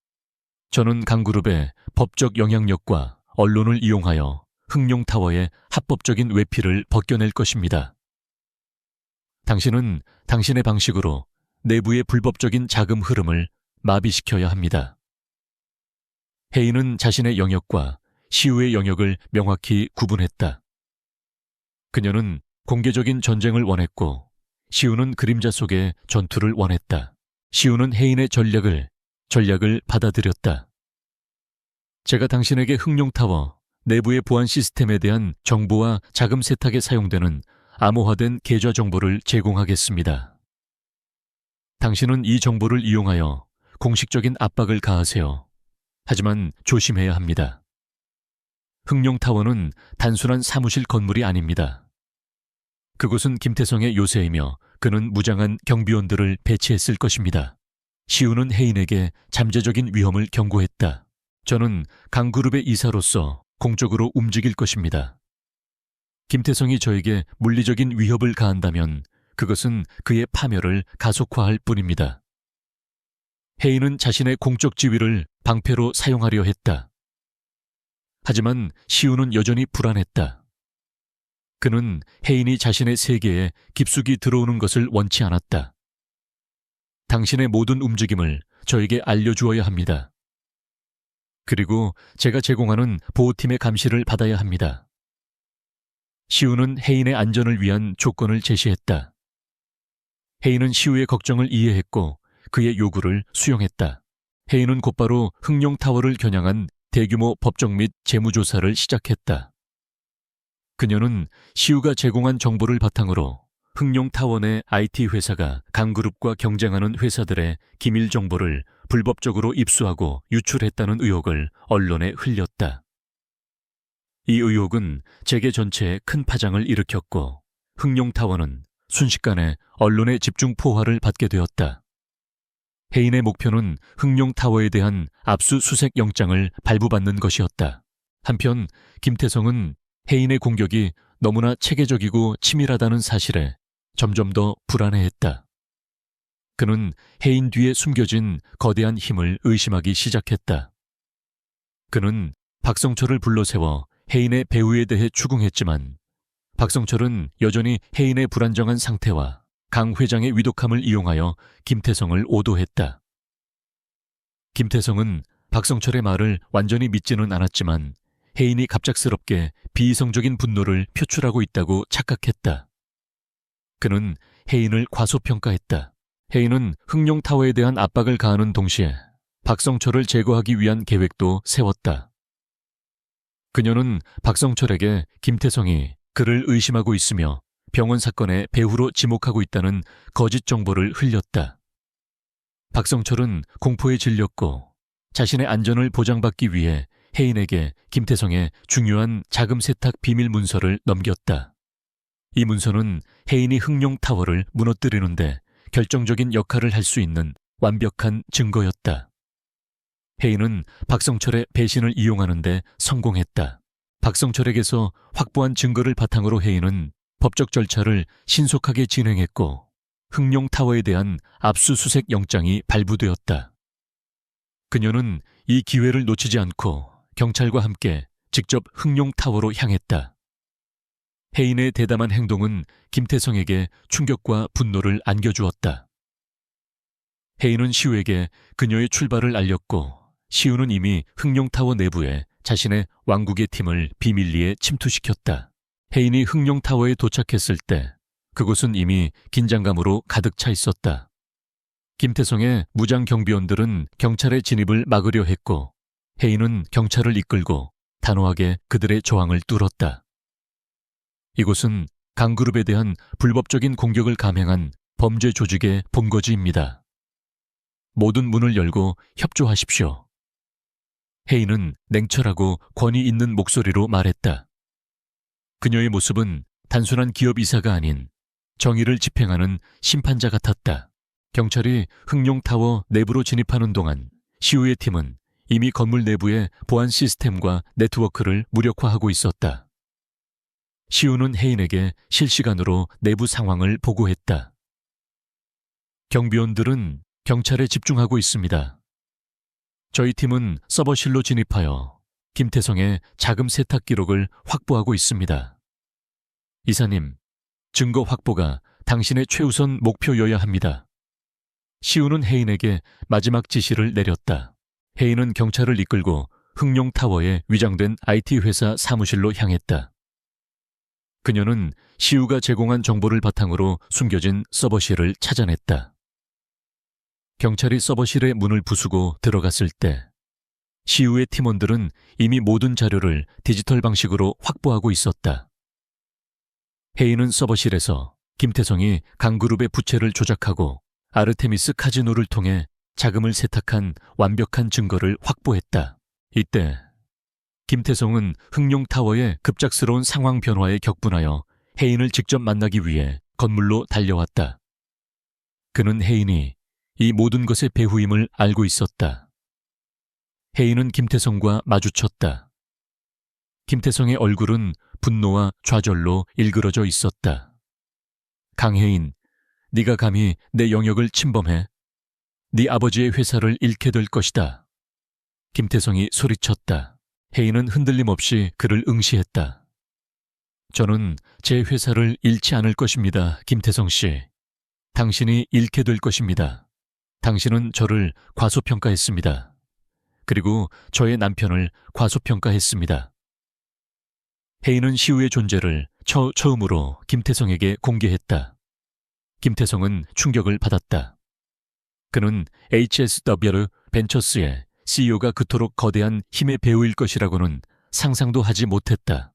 Speaker 1: 저는 강그룹의 법적 영향력과 언론을 이용하여 흥룡타워의 합법적인 외피를 벗겨낼 것입니다. 당신은 당신의 방식으로 내부의 불법적인 자금 흐름을 마비시켜야 합니다. 해인은 자신의 영역과 시우의 영역을 명확히 구분했다. 그녀는 공개적인 전쟁을 원했고 시우는 그림자 속의 전투를 원했다. 시우는 해인의 전략을 받아들였다. 제가 당신에게 흥룡타워 내부의 보안 시스템에 대한 정보와 자금 세탁에 사용되는 암호화된 계좌 정보를 제공하겠습니다. 당신은 이 정보를 이용하여 공식적인 압박을 가하세요. 하지만 조심해야 합니다. 흥룡타워는 단순한 사무실 건물이 아닙니다. 그곳은 김태성의 요새이며 그는 무장한 경비원들을 배치했을 것입니다. 시우는 혜인에게 잠재적인 위험을 경고했다. 저는 강그룹의 이사로서 공적으로 움직일 것입니다. 김태성이 저에게 물리적인 위협을 가한다면 그것은 그의 파멸을 가속화할 뿐입니다. 혜인은 자신의 공적 지위를 방패로 사용하려 했다. 하지만 시우는 여전히 불안했다. 그는 혜인이 자신의 세계에 깊숙이 들어오는 것을 원치 않았다. 당신의 모든 움직임을 저에게 알려주어야 합니다. 그리고 제가 제공하는 보호팀의 감시를 받아야 합니다. 시우는 혜인의 안전을 위한 조건을 제시했다. 혜인은 시우의 걱정을 이해했고 그의 요구를 수용했다. 혜인은 곧바로 흥룡타워를 겨냥한 대규모 법정 및 재무조사를 시작했다. 그녀는 시우가 제공한 정보를 바탕으로 흥룡타워 내 IT 회사가 강그룹과 경쟁하는 회사들의 기밀 정보를 불법적으로 입수하고 유출했다는 의혹을 언론에 흘렸다. 이 의혹은 재계 전체에 큰 파장을 일으켰고 흥룡타워는 순식간에 언론의 집중 포화를 받게 되었다. 혜인의 목표는 흥룡타워에 대한 압수수색 영장을 발부받는 것이었다. 한편 김태성은 혜인의 공격이 너무나 체계적이고 치밀하다는 사실에 점점 더 불안해했다. 그는 혜인 뒤에 숨겨진 거대한 힘을 의심하기 시작했다. 그는 박성철을 불러세워 혜인의 배후에 대해 추궁했지만 박성철은 여전히 혜인의 불안정한 상태와 강 회장의 위독함을 이용하여 김태성을 오도했다. 김태성은 박성철의 말을 완전히 믿지는 않았지만 혜인이 갑작스럽게 비이성적인 분노를 표출하고 있다고 착각했다. 그는 혜인을 과소평가했다. 혜인은 흥룡타워에 대한 압박을 가하는 동시에 박성철을 제거하기 위한 계획도 세웠다. 그녀는 박성철에게 김태성이 그를 의심하고 있으며 병원 사건의 배후로 지목하고 있다는 거짓 정보를 흘렸다. 박성철은 공포에 질렸고 자신의 안전을 보장받기 위해 혜인에게 김태성의 중요한 자금 세탁 비밀 문서를 넘겼다. 이 문서는 혜인이 흥룡타워를 무너뜨리는데 결정적인 역할을 할 수 있는 완벽한 증거였다. 혜인은 박성철의 배신을 이용하는 데 성공했다. 박성철에게서 확보한 증거를 바탕으로 혜인은 법적 절차를 신속하게 진행했고 흥룡타워에 대한 압수수색 영장이 발부되었다. 그녀는 이 기회를 놓치지 않고 경찰과 함께 직접 흥룡타워로 향했다. 혜인의 대담한 행동은 김태성에게 충격과 분노를 안겨주었다. 혜인은 시우에게 그녀의 출발을 알렸고 시우는 이미 흥룡타워 내부에 자신의 왕국의 팀을 비밀리에 침투시켰다. 혜인이 흥룡타워에 도착했을 때 그곳은 이미 긴장감으로 가득 차 있었다. 김태성의 무장 경비원들은 경찰의 진입을 막으려 했고 혜인은 경찰을 이끌고 단호하게 그들의 저항을 뚫었다. 이곳은 강그룹에 대한 불법적인 공격을 감행한 범죄 조직의 본거지입니다. 모든 문을 열고 협조하십시오. 혜인은 냉철하고 권위 있는 목소리로 말했다. 그녀의 모습은 단순한 기업 이사가 아닌 정의를 집행하는 심판자 같았다. 경찰이 흥룡타워 내부로 진입하는 동안 시우의 팀은 이미 건물 내부의 보안 시스템과 네트워크를 무력화하고 있었다. 시우는 혜인에게 실시간으로 내부 상황을 보고했다. 경비원들은 경찰에 집중하고 있습니다. 저희 팀은 서버실로 진입하여 김태성의 자금 세탁 기록을 확보하고 있습니다. 이사님, 증거 확보가 당신의 최우선 목표여야 합니다. 시우는 혜인에게 마지막 지시를 내렸다. 혜인은 경찰을 이끌고 흥룡타워에 위장된 IT 회사 사무실로 향했다. 그녀는 시우가 제공한 정보를 바탕으로 숨겨진 서버실을 찾아냈다. 경찰이 서버실의 문을 부수고 들어갔을 때 시우의 팀원들은 이미 모든 자료를 디지털 방식으로 확보하고 있었다. 헤이는 서버실에서 김태성이 강그룹의 부채를 조작하고 아르테미스 카지노를 통해 자금을 세탁한 완벽한 증거를 확보했다. 이때 김태성은 흥룡타워의 급작스러운 상황 변화에 격분하여 혜인을 직접 만나기 위해 건물로 달려왔다. 그는 혜인이 이 모든 것의 배후임을 알고 있었다. 혜인은 김태성과 마주쳤다. 김태성의 얼굴은 분노와 좌절로 일그러져 있었다. 강혜인, 네가 감히 내 영역을 침범해? 네 아버지의 회사를 잃게 될 것이다. 김태성이 소리쳤다. 혜인은 흔들림 없이 그를 응시했다. 저는 제 회사를 잃지 않을 것입니다, 김태성 씨. 당신이 잃게 될 것입니다. 당신은 저를 과소평가했습니다. 그리고 저의 남편을 과소평가했습니다. 혜인은 시우의 존재를 처음으로 김태성에게 공개했다. 김태성은 충격을 받았다. 그는 HSW 벤처스의 CEO가 그토록 거대한 힘의 배우일 것이라고는 상상도 하지 못했다.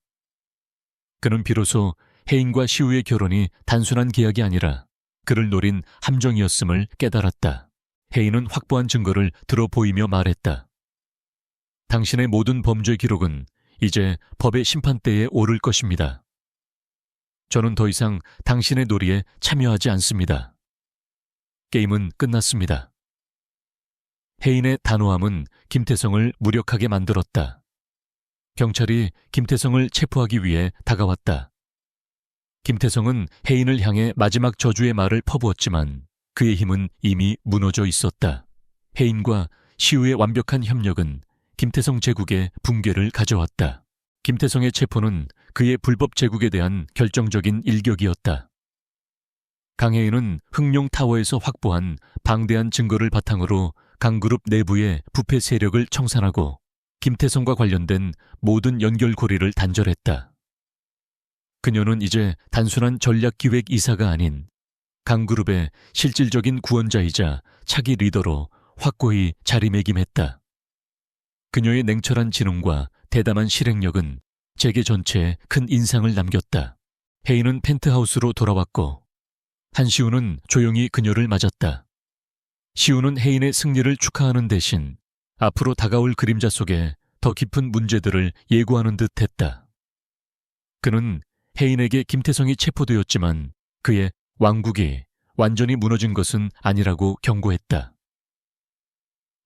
Speaker 1: 그는 비로소 혜인과 시우의 결혼이 단순한 계약이 아니라 그를 노린 함정이었음을 깨달았다. 혜인은 확보한 증거를 들어보이며 말했다. 당신의 모든 범죄 기록은 이제 법의 심판대에 오를 것입니다. 저는 더 이상 당신의 놀이에 참여하지 않습니다. 게임은 끝났습니다. 혜인의 단호함은 김태성을 무력하게 만들었다. 경찰이 김태성을 체포하기 위해 다가왔다. 김태성은 혜인을 향해 마지막 저주의 말을 퍼부었지만 그의 힘은 이미 무너져 있었다. 혜인과 시우의 완벽한 협력은 김태성 제국의 붕괴를 가져왔다. 김태성의 체포는 그의 불법 제국에 대한 결정적인 일격이었다. 강혜인은 흥룡타워에서 확보한 방대한 증거를 바탕으로 강그룹 내부의 부패 세력을 청산하고 김태성과 관련된 모든 연결고리를 단절했다. 그녀는 이제 단순한 전략기획 이사가 아닌 강그룹의 실질적인 구원자이자 차기 리더로 확고히 자리매김했다. 그녀의 냉철한 지능과 대담한 실행력은 재계 전체에 큰 인상을 남겼다. 혜인은 펜트하우스로 돌아왔고 한시우는 조용히 그녀를 맞았다. 시우는 혜인의 승리를 축하하는 대신 앞으로 다가올 그림자 속에 더 깊은 문제들을 예고하는 듯 했다. 그는 혜인에게 김태성이 체포되었지만 그의 왕국이 완전히 무너진 것은 아니라고 경고했다.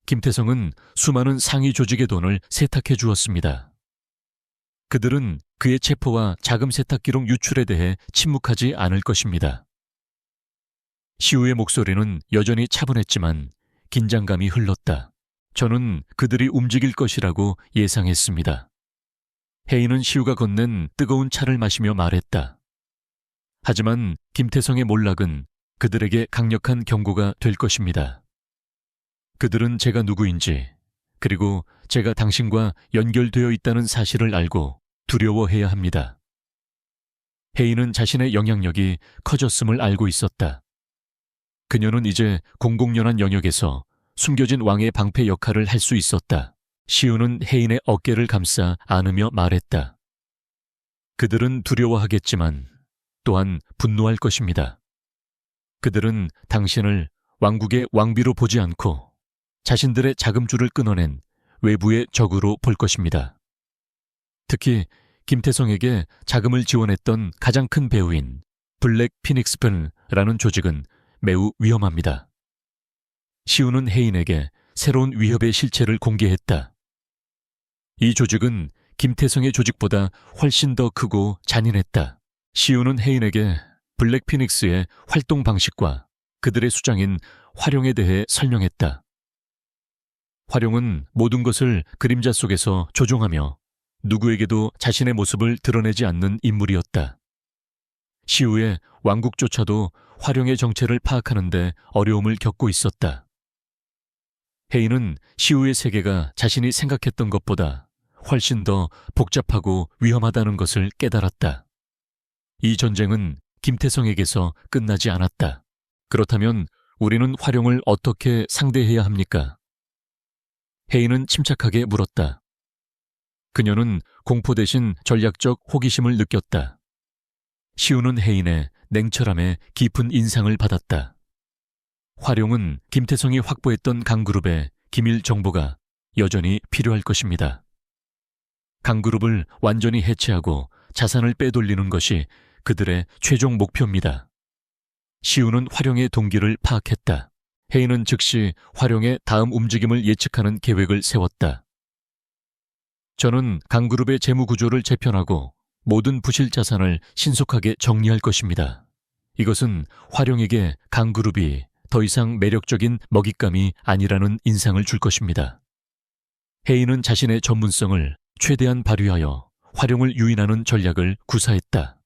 Speaker 1: 김태성은 수많은 상위 조직의 돈을 세탁해 주었습니다. 그들은 그의 체포와 자금 세탁 기록 유출에 대해 침묵하지 않을 것입니다. 시우의 목소리는 여전히 차분했지만 긴장감이 흘렀다. 저는 그들이 움직일 것이라고 예상했습니다. 혜인은 시우가 건넨 뜨거운 차를 마시며 말했다. 하지만 김태성의 몰락은 그들에게 강력한 경고가 될 것입니다. 그들은 제가 누구인지, 그리고 제가 당신과 연결되어 있다는 사실을 알고 두려워해야 합니다. 혜인은 자신의 영향력이 커졌음을 알고 있었다. 그녀는 이제 공공연한 영역에서 숨겨진 왕의 방패 역할을 할 수 있었다. 시우는 혜인의 어깨를 감싸 안으며 말했다. 그들은 두려워하겠지만 또한 분노할 것입니다. 그들은 당신을 왕국의 왕비로 보지 않고 자신들의 자금줄을 끊어낸 외부의 적으로 볼 것입니다. 특히 김태성에게 자금을 지원했던 가장 큰 배우인 블랙 피닉스펜이라는 조직은 매우 위험합니다. 시우는 혜인에게 새로운 위협의 실체를 공개했다. 이 조직은 김태성의 조직보다 훨씬 더 크고 잔인했다. 시우는 혜인에게 블랙 피닉스의 활동 방식과 그들의 수장인 화룡에 대해 설명했다. 화룡은 모든 것을 그림자 속에서 조종하며 누구에게도 자신의 모습을 드러내지 않는 인물이었다. 시우의 왕국조차도 화룡의 정체를 파악하는 데 어려움을 겪고 있었다. 혜인은 시우의 세계가 자신이 생각했던 것보다 훨씬 더 복잡하고 위험하다는 것을 깨달았다. 이 전쟁은 김태성에게서 끝나지 않았다. 그렇다면 우리는 화룡을 어떻게 상대해야 합니까? 혜인은 침착하게 물었다. 그녀는 공포 대신 전략적 호기심을 느꼈다. 시우는 혜인의 냉철함에 깊은 인상을 받았다. 화룡은 김태성이 확보했던 강그룹의 기밀 정보가 여전히 필요할 것입니다. 강그룹을 완전히 해체하고 자산을 빼돌리는 것이 그들의 최종 목표입니다. 시우는 화룡의 동기를 파악했다. 혜인은 즉시 화룡의 다음 움직임을 예측하는 계획을 세웠다. 저는 강그룹의 재무 구조를 재편하고 모든 부실 자산을 신속하게 정리할 것입니다. 이것은 화룡에게 강그룹이 더 이상 매력적인 먹잇감이 아니라는 인상을 줄 것입니다. 혜인은 자신의 전문성을 최대한 발휘하여 화룡을 유인하는 전략을 구사했다.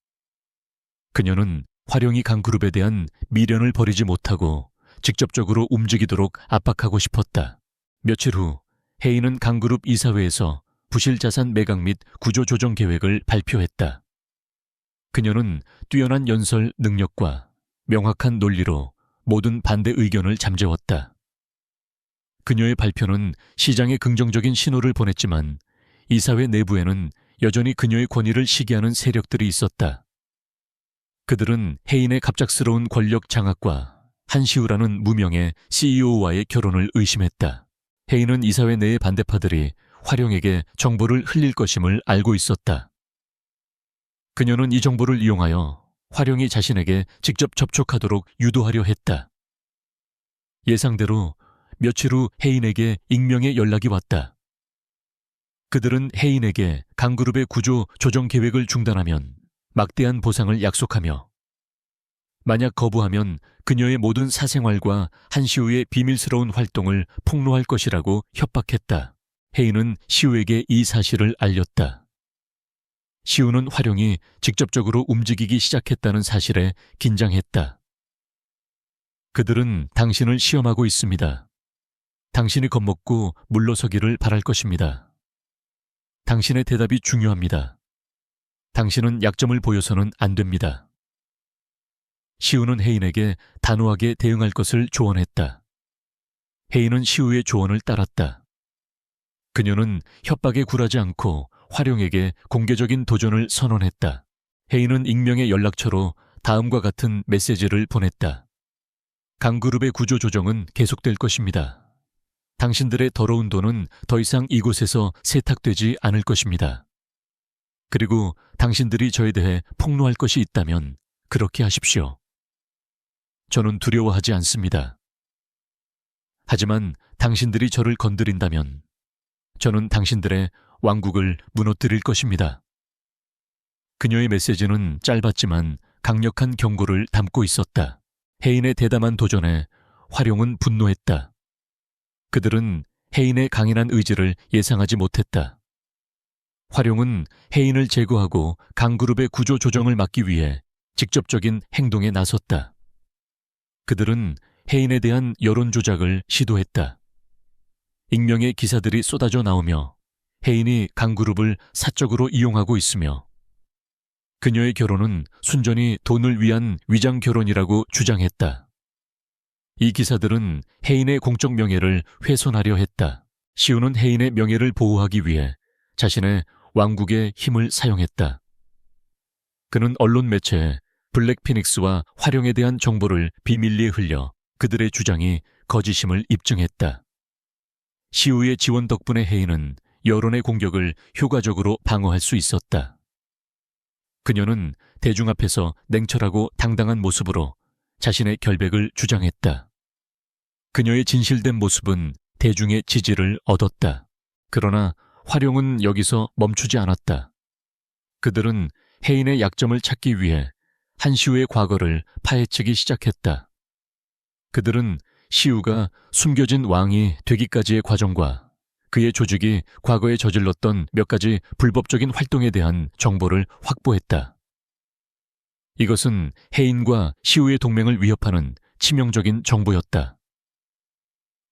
Speaker 1: 그녀는 화룡이 강그룹에 대한 미련을 버리지 못하고 직접적으로 움직이도록 압박하고 싶었다. 며칠 후 혜인은 강그룹 이사회에서 부실자산 매각 및 구조조정 계획을 발표했다. 그녀는 뛰어난 연설 능력과 명확한 논리로 모든 반대 의견을 잠재웠다. 그녀의 발표는 시장에 긍정적인 신호를 보냈지만 이사회 내부에는 여전히 그녀의 권위를 시기하는 세력들이 있었다. 그들은 혜인의 갑작스러운 권력 장악과 한시우라는 무명의 CEO와의 결혼을 의심했다. 혜인은 이사회 내의 반대파들이 화룡에게 정보를 흘릴 것임을 알고 있었다. 그녀는 이 정보를 이용하여 화룡이 자신에게 직접 접촉하도록 유도하려 했다. 예상대로 며칠 후 혜인에게 익명의 연락이 왔다. 그들은 혜인에게 강그룹의 구조 조정 계획을 중단하면 막대한 보상을 약속하며 만약 거부하면 그녀의 모든 사생활과 한시우의 비밀스러운 활동을 폭로할 것이라고 협박했다. 혜인은 시우에게 이 사실을 알렸다. 시우는 화룡이 직접적으로 움직이기 시작했다는 사실에 긴장했다. 그들은 당신을 시험하고 있습니다. 당신이 겁먹고 물러서기를 바랄 것입니다. 당신의 대답이 중요합니다. 당신은 약점을 보여서는 안 됩니다. 시우는 혜인에게 단호하게 대응할 것을 조언했다. 혜인은 시우의 조언을 따랐다. 그녀는 협박에 굴하지 않고 화룡에게 공개적인 도전을 선언했다. 혜인은 익명의 연락처로 다음과 같은 메시지를 보냈다. 강그룹의 구조 조정은 계속될 것입니다. 당신들의 더러운 돈은 더 이상 이곳에서 세탁되지 않을 것입니다. 그리고 당신들이 저에 대해 폭로할 것이 있다면 그렇게 하십시오. 저는 두려워하지 않습니다. 하지만 당신들이 저를 건드린다면 저는 당신들의 왕국을 무너뜨릴 것입니다. 그녀의 메시지는 짧았지만 강력한 경고를 담고 있었다. 혜인의 대담한 도전에 화룡은 분노했다. 그들은 혜인의 강인한 의지를 예상하지 못했다. 화룡은 혜인을 제거하고 강그룹의 구조 조정을 막기 위해 직접적인 행동에 나섰다. 그들은 혜인에 대한 여론 조작을 시도했다. 익명의 기사들이 쏟아져 나오며 혜인이 강그룹을 사적으로 이용하고 있으며 그녀의 결혼은 순전히 돈을 위한 위장 결혼이라고 주장했다. 이 기사들은 혜인의 공적 명예를 훼손하려 했다. 시우는 혜인의 명예를 보호하기 위해 자신의 왕국의 힘을 사용했다. 그는 언론 매체에 블랙 피닉스와 화룡에 대한 정보를 비밀리에 흘려 그들의 주장이 거짓임을 입증했다. 시우의 지원 덕분에 혜인은 여론의 공격을 효과적으로 방어할 수 있었다. 그녀는 대중 앞에서 냉철하고 당당한 모습으로 자신의 결백을 주장했다. 그녀의 진실된 모습은 대중의 지지를 얻었다. 그러나 화룡은 여기서 멈추지 않았다. 그들은 혜인의 약점을 찾기 위해 한시우의 과거를 파헤치기 시작했다. 그들은 시우가 숨겨진 왕이 되기까지의 과정과 그의 조직이 과거에 저질렀던 몇 가지 불법적인 활동에 대한 정보를 확보했다. 이것은 혜인과 시우의 동맹을 위협하는 치명적인 정보였다.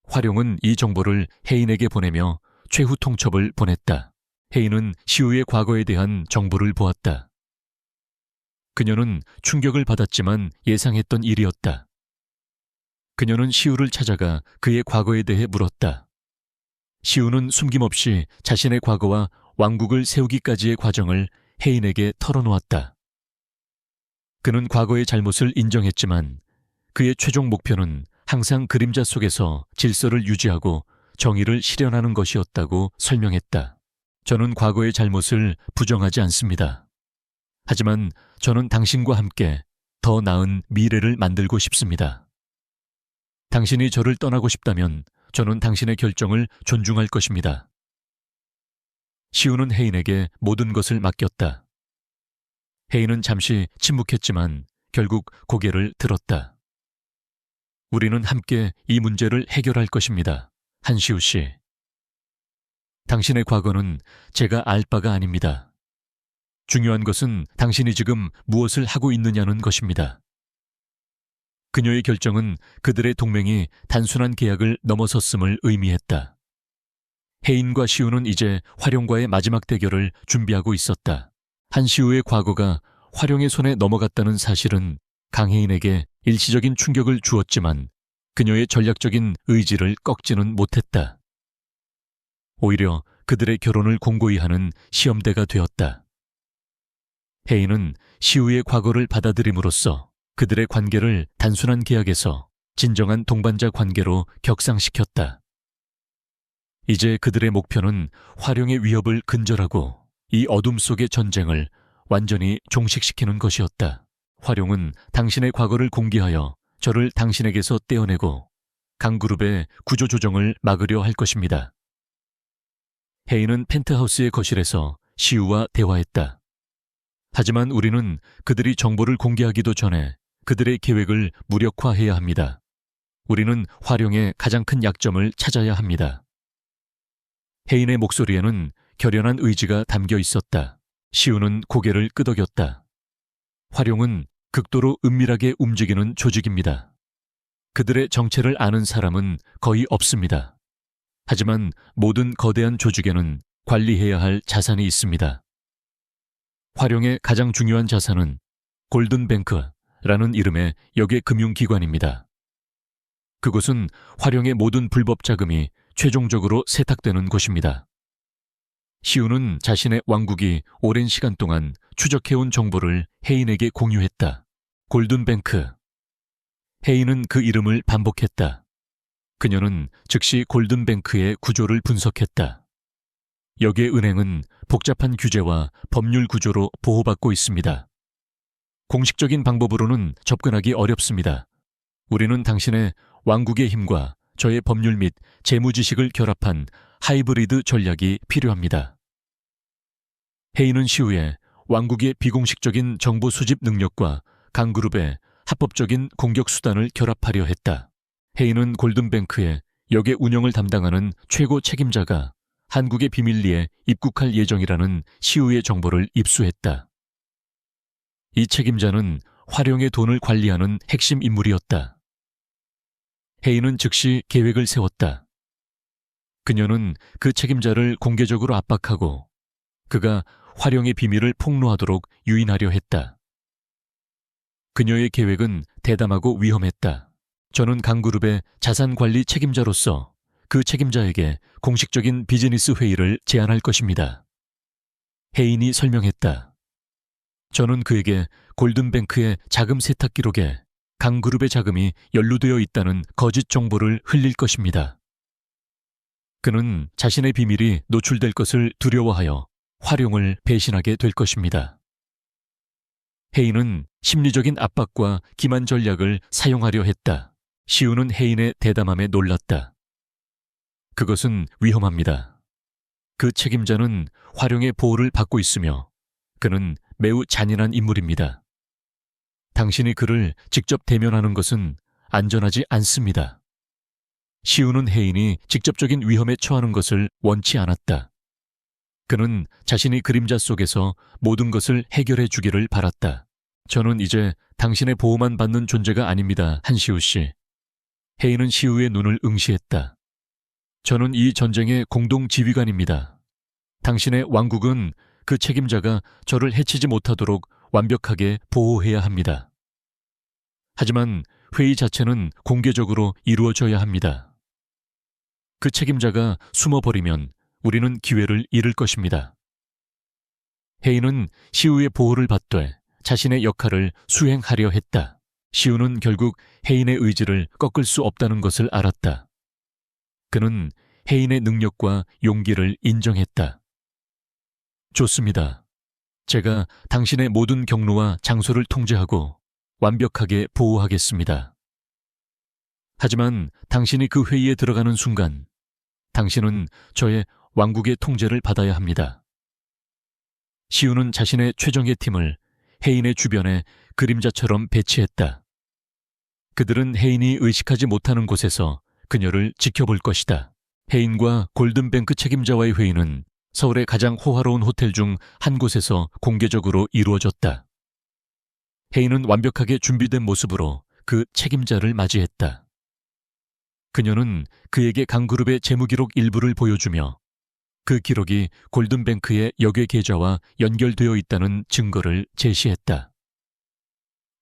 Speaker 1: 화룡은 이 정보를 혜인에게 보내며 최후 통첩을 보냈다. 혜인은 시우의 과거에 대한 정보를 보았다. 그녀는 충격을 받았지만 예상했던 일이었다. 그녀는 시우를 찾아가 그의 과거에 대해 물었다. 시우는 숨김없이 자신의 과거와 왕국을 세우기까지의 과정을 혜인에게 털어놓았다. 그는 과거의 잘못을 인정했지만 그의 최종 목표는 항상 그림자 속에서 질서를 유지하고 정의를 실현하는 것이었다고 설명했다. 저는 과거의 잘못을 부정하지 않습니다. 하지만 저는 당신과 함께 더 나은 미래를 만들고 싶습니다. 당신이 저를 떠나고 싶다면 저는 당신의 결정을 존중할 것입니다. 시우는 혜인에게 모든 것을 맡겼다. 혜인은 잠시 침묵했지만 결국 고개를 들었다. 우리는 함께 이 문제를 해결할 것입니다. 한시우 씨. 당신의 과거는 제가 알 바가 아닙니다. 중요한 것은 당신이 지금 무엇을 하고 있느냐는 것입니다. 그녀의 결정은 그들의 동맹이 단순한 계약을 넘어섰음을 의미했다. 혜인과 시우는 이제 화룡과의 마지막 대결을 준비하고 있었다. 한시우의 과거가 화룡의 손에 넘어갔다는 사실은 강혜인에게 일시적인 충격을 주었지만 그녀의 전략적인 의지를 꺾지는 못했다. 오히려 그들의 결혼을 공고히 하는 시험대가 되었다. 혜인은 시우의 과거를 받아들임으로써 그들의 관계를 단순한 계약에서 진정한 동반자 관계로 격상시켰다. 이제 그들의 목표는 화룡의 위협을 근절하고 이 어둠 속의 전쟁을 완전히 종식시키는 것이었다. 화룡은 당신의 과거를 공개하여 저를 당신에게서 떼어내고 강그룹의 구조조정을 막으려 할 것입니다. 혜인은 펜트하우스의 거실에서 시우와 대화했다. 하지만 우리는 그들이 정보를 공개하기도 전에 그들의 계획을 무력화해야 합니다. 우리는 화룡의 가장 큰 약점을 찾아야 합니다. 혜인의 목소리에는 결연한 의지가 담겨 있었다. 시우는 고개를 끄덕였다. 화룡은 극도로 은밀하게 움직이는 조직입니다. 그들의 정체를 아는 사람은 거의 없습니다. 하지만 모든 거대한 조직에는 관리해야 할 자산이 있습니다. 화룡의 가장 중요한 자산은 골든뱅크라는 이름의 역의 금융기관입니다. 그곳은 화룡의 모든 불법 자금이 최종적으로 세탁되는 곳입니다. 시우는 자신의 왕국이 오랜 시간 동안 추적해온 정보를 혜인에게 공유했다. 골든뱅크. 혜인은 그 이름을 반복했다. 그녀는 즉시 골든뱅크의 구조를 분석했다. 역의 은행은 복잡한 규제와 법률 구조로 보호받고 있습니다. 공식적인 방법으로는 접근하기 어렵습니다. 우리는 당신의 왕국의 힘과 저의 법률 및 재무 지식을 결합한 하이브리드 전략이 필요합니다. 혜인은 시우에 왕국의 비공식적인 정보 수집 능력과 강그룹의 합법적인 공격 수단을 결합하려 했다. 혜인은 골든뱅크의 역의 운영을 담당하는 최고 책임자가 한국의 비밀리에 입국할 예정이라는 시우의 정보를 입수했다. 이 책임자는 화룡의 돈을 관리하는 핵심 인물이었다. 혜인은 즉시 계획을 세웠다. 그녀는 그 책임자를 공개적으로 압박하고 그가 화룡의 비밀을 폭로하도록 유인하려 했다. 그녀의 계획은 대담하고 위험했다. 저는 강그룹의 자산관리 책임자로서 그 책임자에게 공식적인 비즈니스 회의를 제안할 것입니다. 혜인이 설명했다. 저는 그에게 골든뱅크의 자금 세탁 기록에 강그룹의 자금이 연루되어 있다는 거짓 정보를 흘릴 것입니다. 그는 자신의 비밀이 노출될 것을 두려워하여 화룡을 배신하게 될 것입니다. 혜인은 심리적인 압박과 기만 전략을 사용하려 했다. 시우는 혜인의 대담함에 놀랐다. 그것은 위험합니다. 그 책임자는 화룡의 보호를 받고 있으며 그는 매우 잔인한 인물입니다. 당신이 그를 직접 대면하는 것은 안전하지 않습니다. 시우는 혜인이 직접적인 위험에 처하는 것을 원치 않았다. 그는 자신이 그림자 속에서 모든 것을 해결해 주기를 바랐다. 저는 이제 당신의 보호만 받는 존재가 아닙니다, 한시우 씨. 혜인은 시우의 눈을 응시했다. 저는 이 전쟁의 공동 지휘관입니다. 당신의 왕국은 그 책임자가 저를 해치지 못하도록 완벽하게 보호해야 합니다. 하지만 회의 자체는 공개적으로 이루어져야 합니다. 그 책임자가 숨어버리면 우리는 기회를 잃을 것입니다. 해인은 시우의 보호를 받되 자신의 역할을 수행하려 했다. 시우는 결국 해인의 의지를 꺾을 수 없다는 것을 알았다. 그는 해인의 능력과 용기를 인정했다. 좋습니다. 제가 당신의 모든 경로와 장소를 통제하고 완벽하게 보호하겠습니다. 하지만 당신이 그 회의에 들어가는 순간 당신은 저의 왕국의 통제를 받아야 합니다. 시우는 자신의 최정예 팀을 해인의 주변에 그림자처럼 배치했다. 그들은 해인이 의식하지 못하는 곳에서 그녀를 지켜볼 것이다. 해인과 골든뱅크 책임자와의 회의는 서울의 가장 호화로운 호텔 중 한 곳에서 공개적으로 이루어졌다. 해인은 완벽하게 준비된 모습으로 그 책임자를 맞이했다. 그녀는 그에게 강그룹의 재무기록 일부를 보여주며 그 기록이 골든뱅크의 역외 계좌와 연결되어 있다는 증거를 제시했다.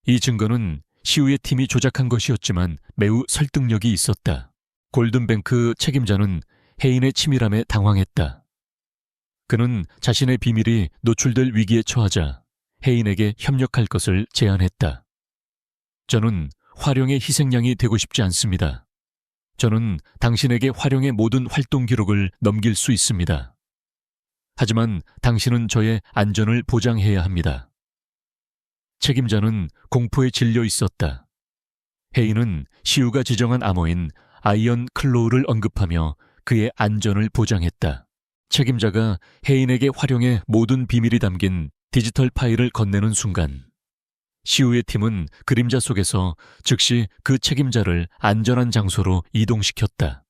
Speaker 1: 이 증거는 시우의 팀이 조작한 것이었지만 매우 설득력이 있었다. 골든뱅크 책임자는 해인의 치밀함에 당황했다. 그는 자신의 비밀이 노출될 위기에 처하자 해인에게 협력할 것을 제안했다. 저는 활용의 희생양이 되고 싶지 않습니다. 저는 당신에게 활용의 모든 활동 기록을 넘길 수 있습니다. 하지만 당신은 저의 안전을 보장해야 합니다. 책임자는 공포에 질려 있었다. 해인은 시우가 지정한 암호인 아이언 클로우를 언급하며 그의 안전을 보장했다. 책임자가 해인에게 활용의 모든 비밀이 담긴 디지털 파일을 건네는 순간 시우의 팀은 그림자 속에서 즉시 그 책임자를 안전한 장소로 이동시켰다.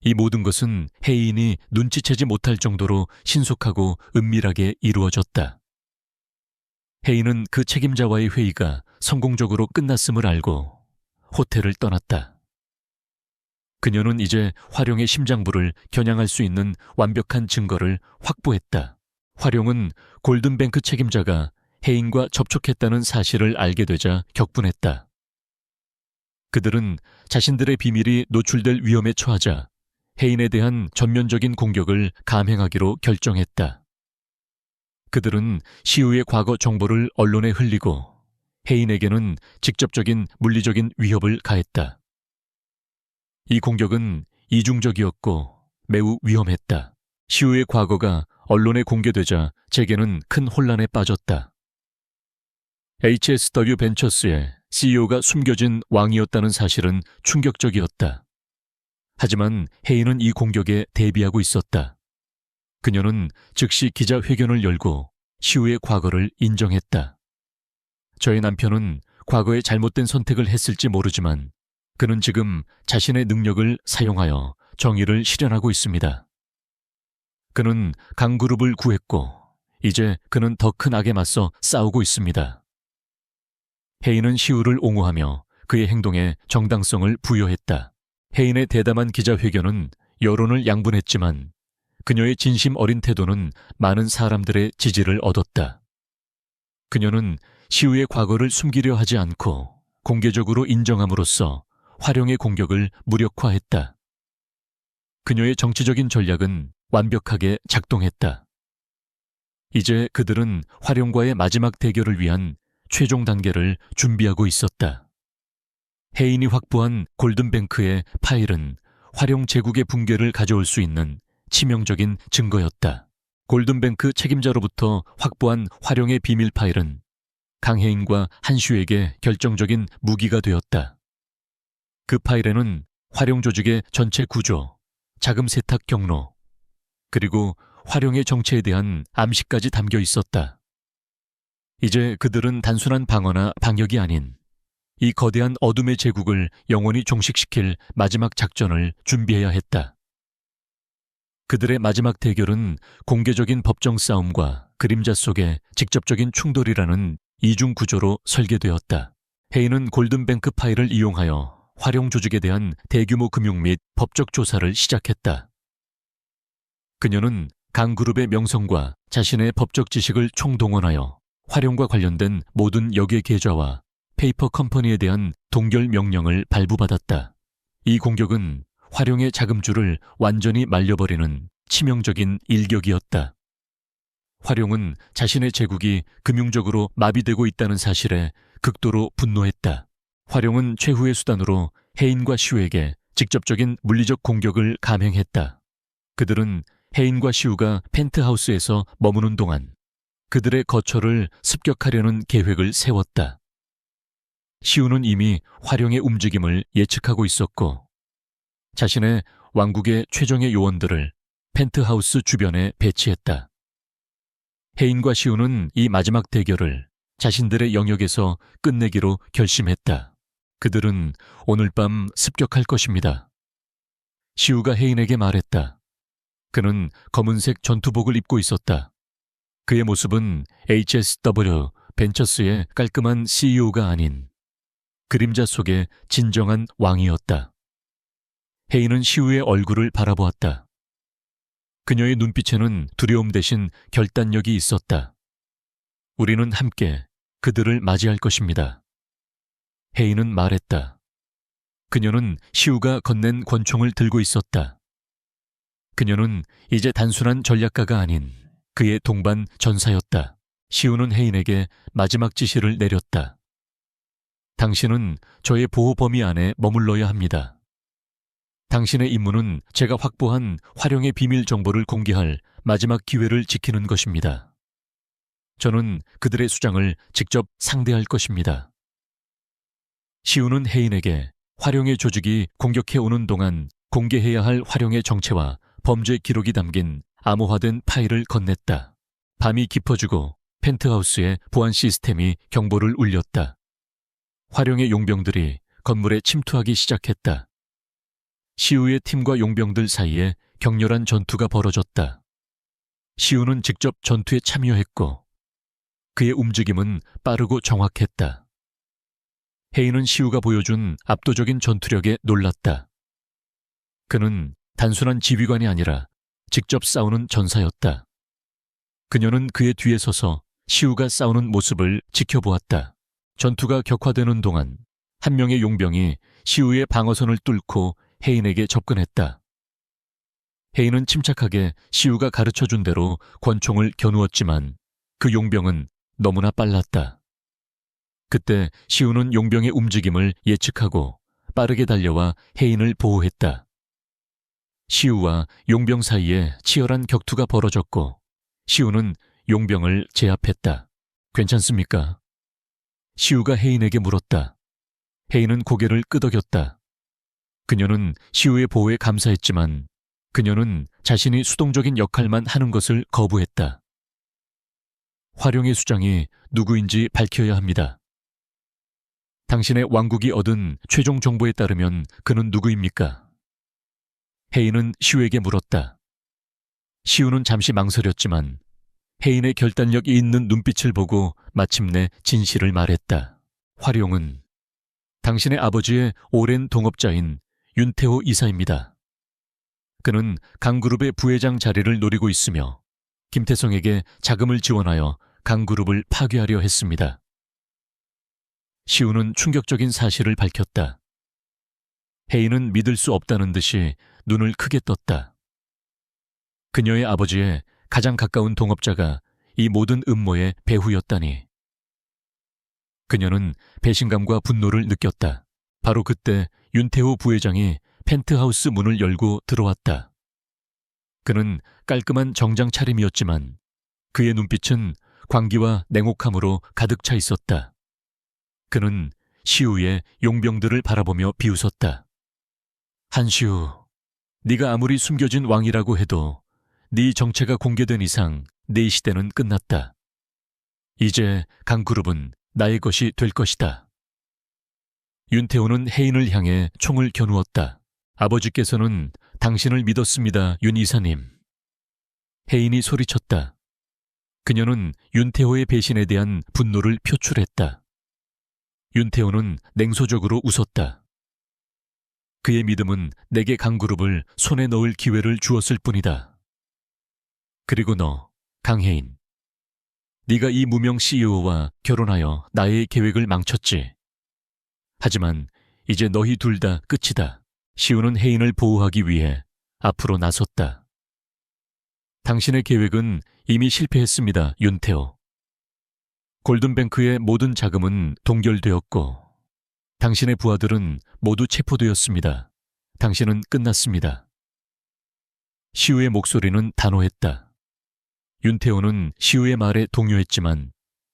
Speaker 1: 이 모든 것은 해인이 눈치채지 못할 정도로 신속하고 은밀하게 이루어졌다. 해인은 그 책임자와의 회의가 성공적으로 끝났음을 알고 호텔을 떠났다. 그녀는 이제 활용의 심장부를 겨냥할 수 있는 완벽한 증거를 확보했다. 활용은 골든뱅크 책임자가 해인과 접촉했다는 사실을 알게 되자 격분했다. 그들은 자신들의 비밀이 노출될 위험에 처하자 해인에 대한 전면적인 공격을 감행하기로 결정했다. 그들은 시우의 과거 정보를 언론에 흘리고 해인에게는 직접적인 물리적인 위협을 가했다. 이 공격은 이중적이었고 매우 위험했다. 시우의 과거가 언론에 공개되자 재계는 큰 혼란에 빠졌다. HSW 벤처스의 CEO가 숨겨진 왕이었다는 사실은 충격적이었다. 하지만 해인은 이 공격에 대비하고 있었다. 그녀는 즉시 기자회견을 열고 시우의 과거를 인정했다. 저의 남편은 과거에 잘못된 선택을 했을지 모르지만 그는 지금 자신의 능력을 사용하여 정의를 실현하고 있습니다. 그는 강그룹을 구했고 이제 그는 더 큰 악에 맞서 싸우고 있습니다. 해인은 시우를 옹호하며 그의 행동에 정당성을 부여했다. 해인의 대담한 기자회견은 여론을 양분했지만 그녀의 진심 어린 태도는 많은 사람들의 지지를 얻었다. 그녀는 시우의 과거를 숨기려 하지 않고 공개적으로 인정함으로써 활용의 공격을 무력화했다. 그녀의 정치적인 전략은 완벽하게 작동했다. 이제 그들은 활용과의 마지막 대결을 위한 최종 단계를 준비하고 있었다. 해인이 확보한 골든뱅크의 파일은 활용 제국의 붕괴를 가져올 수 있는 치명적인 증거였다. 골든뱅크 책임자로부터 확보한 활용의 비밀 파일은 강해인과 한슈에게 결정적인 무기가 되었다. 그 파일에는 활용 조직의 전체 구조, 자금 세탁 경로, 그리고 활용의 정체에 대한 암시까지 담겨 있었다. 이제 그들은 단순한 방어나 방역이 아닌 이 거대한 어둠의 제국을 영원히 종식시킬 마지막 작전을 준비해야 했다. 그들의 마지막 대결은 공개적인 법정 싸움과 그림자 속의 직접적인 충돌이라는 이중 구조로 설계되었다. 해인은 골든뱅크 파일을 이용하여 활용 조직에 대한 대규모 금융 및 법적 조사를 시작했다. 그녀는 강그룹의 명성과 자신의 법적 지식을 총동원하여 활용과 관련된 모든 역외 계좌와 페이퍼 컴퍼니에 대한 동결 명령을 발부받았다. 이 공격은 활용의 자금줄을 완전히 말려버리는 치명적인 일격이었다. 활용은 자신의 제국이 금융적으로 마비되고 있다는 사실에 극도로 분노했다. 활용은 최후의 수단으로 해인과 시우에게 직접적인 물리적 공격을 감행했다. 그들은 해인과 시우가 펜트하우스에서 머무는 동안 그들의 거처를 습격하려는 계획을 세웠다. 시우는 이미 활용의 움직임을 예측하고 있었고 자신의 왕국의 최정예 요원들을 펜트하우스 주변에 배치했다. 해인과 시우는 이 마지막 대결을 자신들의 영역에서 끝내기로 결심했다. 그들은 오늘 밤 습격할 것입니다. 시우가 해인에게 말했다. 그는 검은색 전투복을 입고 있었다. 그의 모습은 HSW 벤처스의 깔끔한 CEO가 아닌 그림자 속의 진정한 왕이었다. 해인은 시우의 얼굴을 바라보았다. 그녀의 눈빛에는 두려움 대신 결단력이 있었다. 우리는 함께 그들을 맞이할 것입니다. 해인은 말했다. 그녀는 시우가 건넨 권총을 들고 있었다. 그녀는 이제 단순한 전략가가 아닌 그의 동반 전사였다. 시우는 해인에게 마지막 지시를 내렸다. 당신은 저의 보호 범위 안에 머물러야 합니다. 당신의 임무는 제가 확보한 활용의 비밀 정보를 공개할 마지막 기회를 지키는 것입니다. 저는 그들의 수장을 직접 상대할 것입니다. 시우는 해인에게 활용의 조직이 공격해오는 동안 공개해야 할 활용의 정체와 범죄 기록이 담긴 암호화된 파일을 건넸다. 밤이 깊어지고 펜트하우스의 보안 시스템이 경보를 울렸다. 활용의 용병들이 건물에 침투하기 시작했다. 시우의 팀과 용병들 사이에 격렬한 전투가 벌어졌다. 시우는 직접 전투에 참여했고 그의 움직임은 빠르고 정확했다. 해인은 시우가 보여준 압도적인 전투력에 놀랐다. 그는 단순한 지휘관이 아니라 직접 싸우는 전사였다. 그녀는 그의 뒤에 서서 시우가 싸우는 모습을 지켜보았다. 전투가 격화되는 동안 한 명의 용병이 시우의 방어선을 뚫고 해인에게 접근했다. 해인은 침착하게 시우가 가르쳐준 대로 권총을 겨누었지만 그 용병은 너무나 빨랐다. 그때 시우는 용병의 움직임을 예측하고 빠르게 달려와 해인을 보호했다. 시우와 용병 사이에 치열한 격투가 벌어졌고 시우는 용병을 제압했다. 괜찮습니까? 시우가 해인에게 물었다. 해인은 고개를 끄덕였다. 그녀는 시우의 보호에 감사했지만 그녀는 자신이 수동적인 역할만 하는 것을 거부했다. 활용의 수장이 누구인지 밝혀야 합니다. 당신의 왕국이 얻은 최종 정보에 따르면 그는 누구입니까? 해인은 시우에게 물었다. 시우는 잠시 망설였지만 해인의 결단력이 있는 눈빛을 보고 마침내 진실을 말했다. 활용은 당신의 아버지의 오랜 동업자인 윤태호 이사입니다. 그는 강그룹의 부회장 자리를 노리고 있으며 김태성에게 자금을 지원하여 강그룹을 파괴하려 했습니다. 시우는 충격적인 사실을 밝혔다. 해인은 믿을 수 없다는 듯이 눈을 크게 떴다. 그녀의 아버지의 가장 가까운 동업자가 이 모든 음모의 배후였다니. 그녀는 배신감과 분노를 느꼈다. 바로 그때 윤태호 부회장이 펜트하우스 문을 열고 들어왔다. 그는 깔끔한 정장 차림이었지만 그의 눈빛은 광기와 냉혹함으로 가득 차 있었다. 그는 시우의 용병들을 바라보며 비웃었다. 한시우, 네가 아무리 숨겨진 왕이라고 해도 네 정체가 공개된 이상 네 시대는 끝났다. 이제 강그룹은 나의 것이 될 것이다. 윤태호는 해인을 향해 총을 겨누었다. 아버지께서는 당신을 믿었습니다, 윤 이사님. 해인이 소리쳤다. 그녀는 윤태호의 배신에 대한 분노를 표출했다. 윤태호는 냉소적으로 웃었다. 그의 믿음은 내게 강그룹을 손에 넣을 기회를 주었을 뿐이다. 그리고 너, 강해인. 네가 이 무명 CEO와 결혼하여 나의 계획을 망쳤지. 하지만 이제 너희 둘 다 끝이다. 시우는 혜인을 보호하기 위해 앞으로 나섰다. 당신의 계획은 이미 실패했습니다, 윤태호. 골든뱅크의 모든 자금은 동결되었고 당신의 부하들은 모두 체포되었습니다. 당신은 끝났습니다. 시우의 목소리는 단호했다. 윤태호는 시우의 말에 동요했지만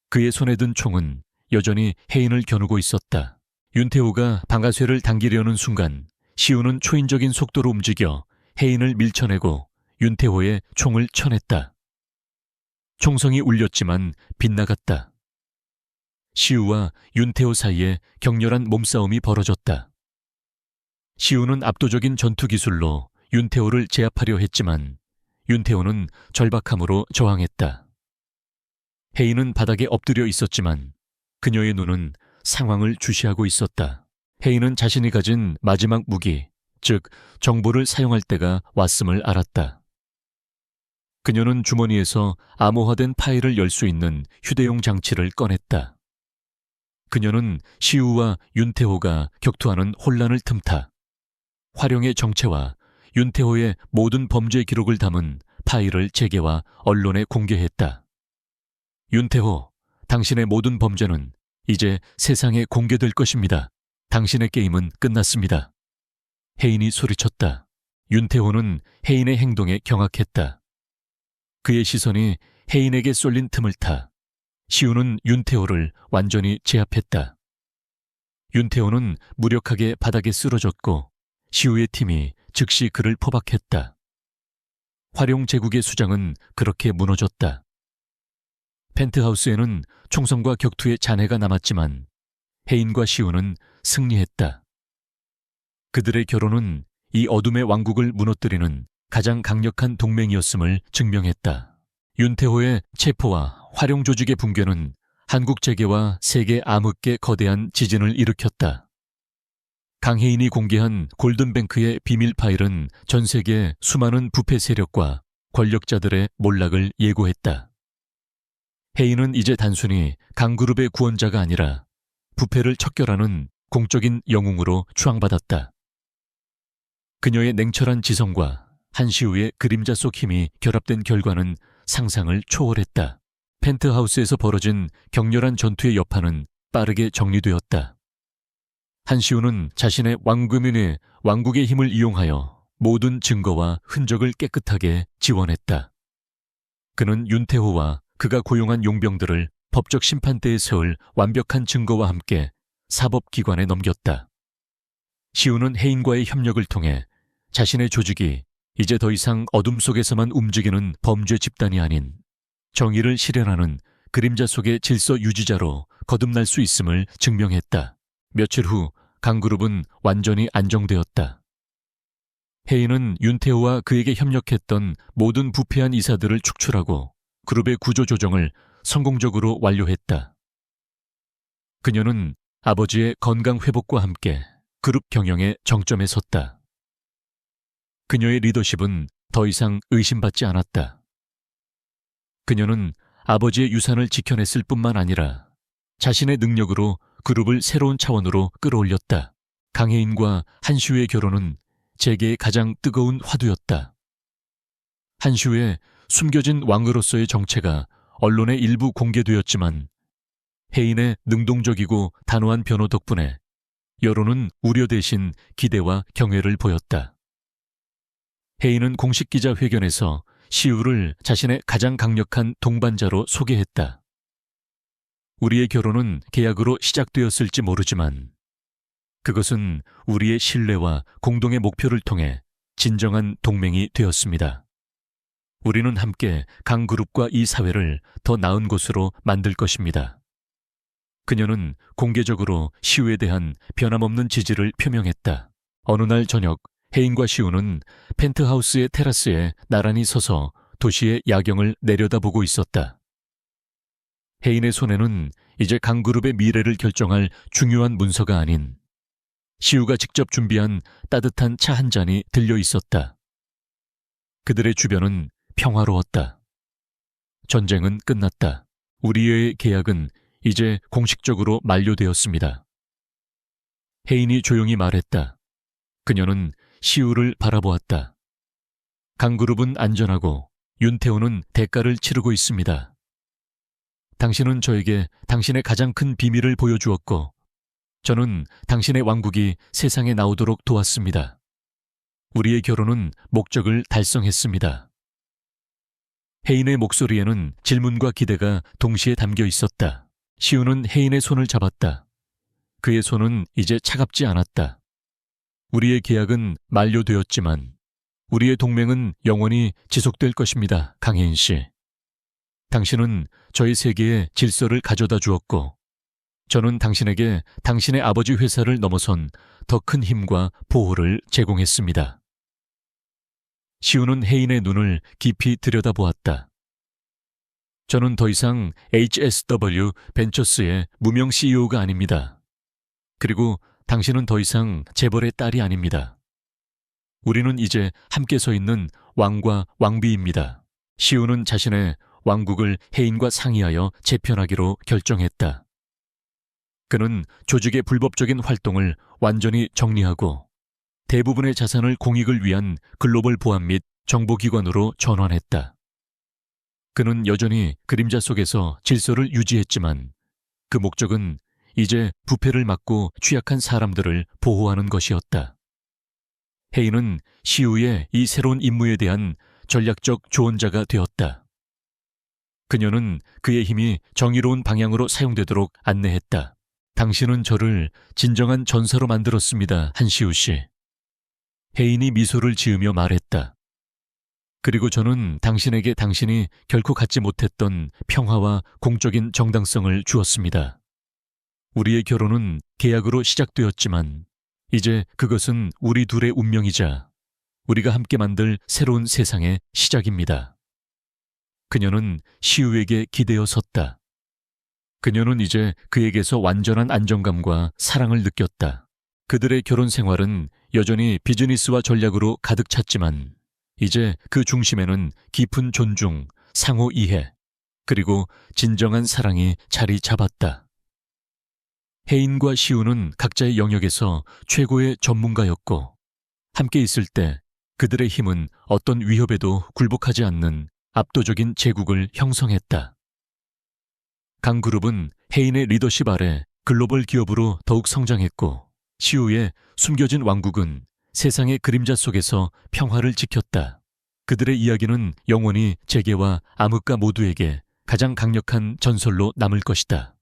Speaker 1: 그의 손에 든 총은 여전히 혜인을 겨누고 있었다. 윤태호가 방아쇠를 당기려는 순간 시우는 초인적인 속도로 움직여 혜인을 밀쳐내고 윤태호의 총을 쳐냈다. 총성이 울렸지만 빗나갔다. 시우와 윤태호 사이에 격렬한 몸싸움이 벌어졌다. 시우는 압도적인 전투 기술로 윤태호를 제압하려 했지만 윤태호는 절박함으로 저항했다. 혜인은 바닥에 엎드려 있었지만 그녀의 눈은 상황을 주시하고 있었다. 혜인은 자신이 가진 마지막 무기, 즉 정보를 사용할 때가 왔음을 알았다. 그녀는 주머니에서 암호화된 파일을 열 수 있는 휴대용 장치를 꺼냈다. 그녀는 시우와 윤태호가 격투하는 혼란을 틈타 활용의 정체와 윤태호의 모든 범죄 기록을 담은 파일을 재개와 언론에 공개했다. 윤태호, 당신의 모든 범죄는 이제 세상에 공개될 것입니다. 당신의 게임은 끝났습니다. 혜인이 소리쳤다. 윤태호는 혜인의 행동에 경악했다. 그의 시선이 혜인에게 쏠린 틈을 타 시우는 윤태호를 완전히 제압했다. 윤태호는 무력하게 바닥에 쓰러졌고 시우의 팀이 즉시 그를 포박했다. 활용 제국의 수장은 그렇게 무너졌다. 펜트하우스에는 총성과 격투의 잔해가 남았지만 혜인과 시우는 승리했다. 그들의 결혼은 이 어둠의 왕국을 무너뜨리는 가장 강력한 동맹이었음을 증명했다. 윤태호의 체포와 활용 조직의 붕괴는 한국 재계와 세계 암흑계 거대한 지진을 일으켰다. 강혜인이 공개한 골든뱅크의 비밀 파일은 전 세계 수많은 부패 세력과 권력자들의 몰락을 예고했다. 혜인은 이제 단순히 강그룹의 구원자가 아니라 부패를 척결하는 공적인 영웅으로 추앙받았다. 그녀의 냉철한 지성과 한시우의 그림자 속 힘이 결합된 결과는 상상을 초월했다. 펜트하우스에서 벌어진 격렬한 전투의 여파는 빠르게 정리되었다. 한시우는 자신의 왕금윤의 왕국의 힘을 이용하여 모든 증거와 흔적을 깨끗하게 지원했다. 그는 윤태호와 그가 고용한 용병들을 법적 심판대에 세울 완벽한 증거와 함께 사법기관에 넘겼다. 시우는 혜인과의 협력을 통해 자신의 조직이 이제 더 이상 어둠 속에서만 움직이는 범죄 집단이 아닌 정의를 실현하는 그림자 속의 질서 유지자로 거듭날 수 있음을 증명했다. 며칠 후 강그룹은 완전히 안정되었다. 혜인은 윤태호와 그에게 협력했던 모든 부패한 이사들을 축출하고 그룹의 구조 조정을 성공적으로 완료했다. 그녀는 아버지의 건강 회복과 함께 그룹 경영의 정점에 섰다. 그녀의 리더십은 더 이상 의심받지 않았다. 그녀는 아버지의 유산을 지켜냈을 뿐만 아니라 자신의 능력으로 그룹을 새로운 차원으로 끌어올렸다. 강혜인과 한시우의 결혼은 재계의 가장 뜨거운 화두였다. 한시우의 숨겨진 왕으로서의 정체가 언론에 일부 공개되었지만 혜인의 능동적이고 단호한 변호 덕분에 여론은 우려 대신 기대와 경외를 보였다. 혜인은 공식 기자회견에서 시우를 자신의 가장 강력한 동반자로 소개했다. 우리의 결혼은 계약으로 시작되었을지 모르지만 그것은 우리의 신뢰와 공동의 목표를 통해 진정한 동맹이 되었습니다. 우리는 함께 강그룹과 이 사회를 더 나은 곳으로 만들 것입니다. 그녀는 공개적으로 시우에 대한 변함없는 지지를 표명했다. 어느 날 저녁 혜인과 시우는 펜트하우스의 테라스에 나란히 서서 도시의 야경을 내려다보고 있었다. 혜인의 손에는 이제 강그룹의 미래를 결정할 중요한 문서가 아닌 시우가 직접 준비한 따뜻한 차 한 잔이 들려 있었다. 그들의 주변은 평화로웠다. 전쟁은 끝났다. 우리의 계약은 이제 공식적으로 만료되었습니다. 혜인이 조용히 말했다. 그녀는 시우를 바라보았다. 강그룹은 안전하고 윤태호는 대가를 치르고 있습니다. 당신은 저에게 당신의 가장 큰 비밀을 보여주었고 저는 당신의 왕국이 세상에 나오도록 도왔습니다. 우리의 결혼은 목적을 달성했습니다. 혜인의 목소리에는 질문과 기대가 동시에 담겨 있었다. 시우는 혜인의 손을 잡았다. 그의 손은 이제 차갑지 않았다. 우리의 계약은 만료되었지만 우리의 동맹은 영원히 지속될 것입니다, 강혜인 씨. 당신은 저희 세계에 질서를 가져다 주었고 저는 당신에게 당신의 아버지 회사를 넘어선 더 큰 힘과 보호를 제공했습니다. 시우는 혜인의 눈을 깊이 들여다보았다. 저는 더 이상 HSW 벤처스의 무명 CEO가 아닙니다. 그리고 당신은 더 이상 재벌의 딸이 아닙니다. 우리는 이제 함께 서 있는 왕과 왕비입니다. 시우는 자신의 왕국을 혜인과 상의하여 재편하기로 결정했다. 그는 조직의 불법적인 활동을 완전히 정리하고 대부분의 자산을 공익을 위한 글로벌 보안 및 정보기관으로 전환했다. 그는 여전히 그림자 속에서 질서를 유지했지만 그 목적은 이제 부패를 막고 취약한 사람들을 보호하는 것이었다. 혜인은 시우의 이 새로운 임무에 대한 전략적 조언자가 되었다. 그녀는 그의 힘이 정의로운 방향으로 사용되도록 안내했다. 당신은 저를 진정한 전사로 만들었습니다, 한시우 씨. 혜인이 미소를 지으며 말했다. 그리고 저는 당신에게 당신이 결코 갖지 못했던 평화와 공적인 정당성을 주었습니다. 우리의 결혼은 계약으로 시작되었지만 이제 그것은 우리 둘의 운명이자 우리가 함께 만들 새로운 세상의 시작입니다. 그녀는 시우에게 기대어 섰다. 그녀는 이제 그에게서 완전한 안정감과 사랑을 느꼈다. 그들의 결혼 생활은 여전히 비즈니스와 전략으로 가득 찼지만 이제 그 중심에는 깊은 존중, 상호 이해, 그리고 진정한 사랑이 자리 잡았다. 혜인과 시우는 각자의 영역에서 최고의 전문가였고 함께 있을 때 그들의 힘은 어떤 위협에도 굴복하지 않는 압도적인 제국을 형성했다. 강그룹은 혜인의 리더십 아래 글로벌 기업으로 더욱 성장했고 시우의 숨겨진 왕국은 세상의 그림자 속에서 평화를 지켰다. 그들의 이야기는 영원히 재계와 암흑가 모두에게 가장 강력한 전설로 남을 것이다.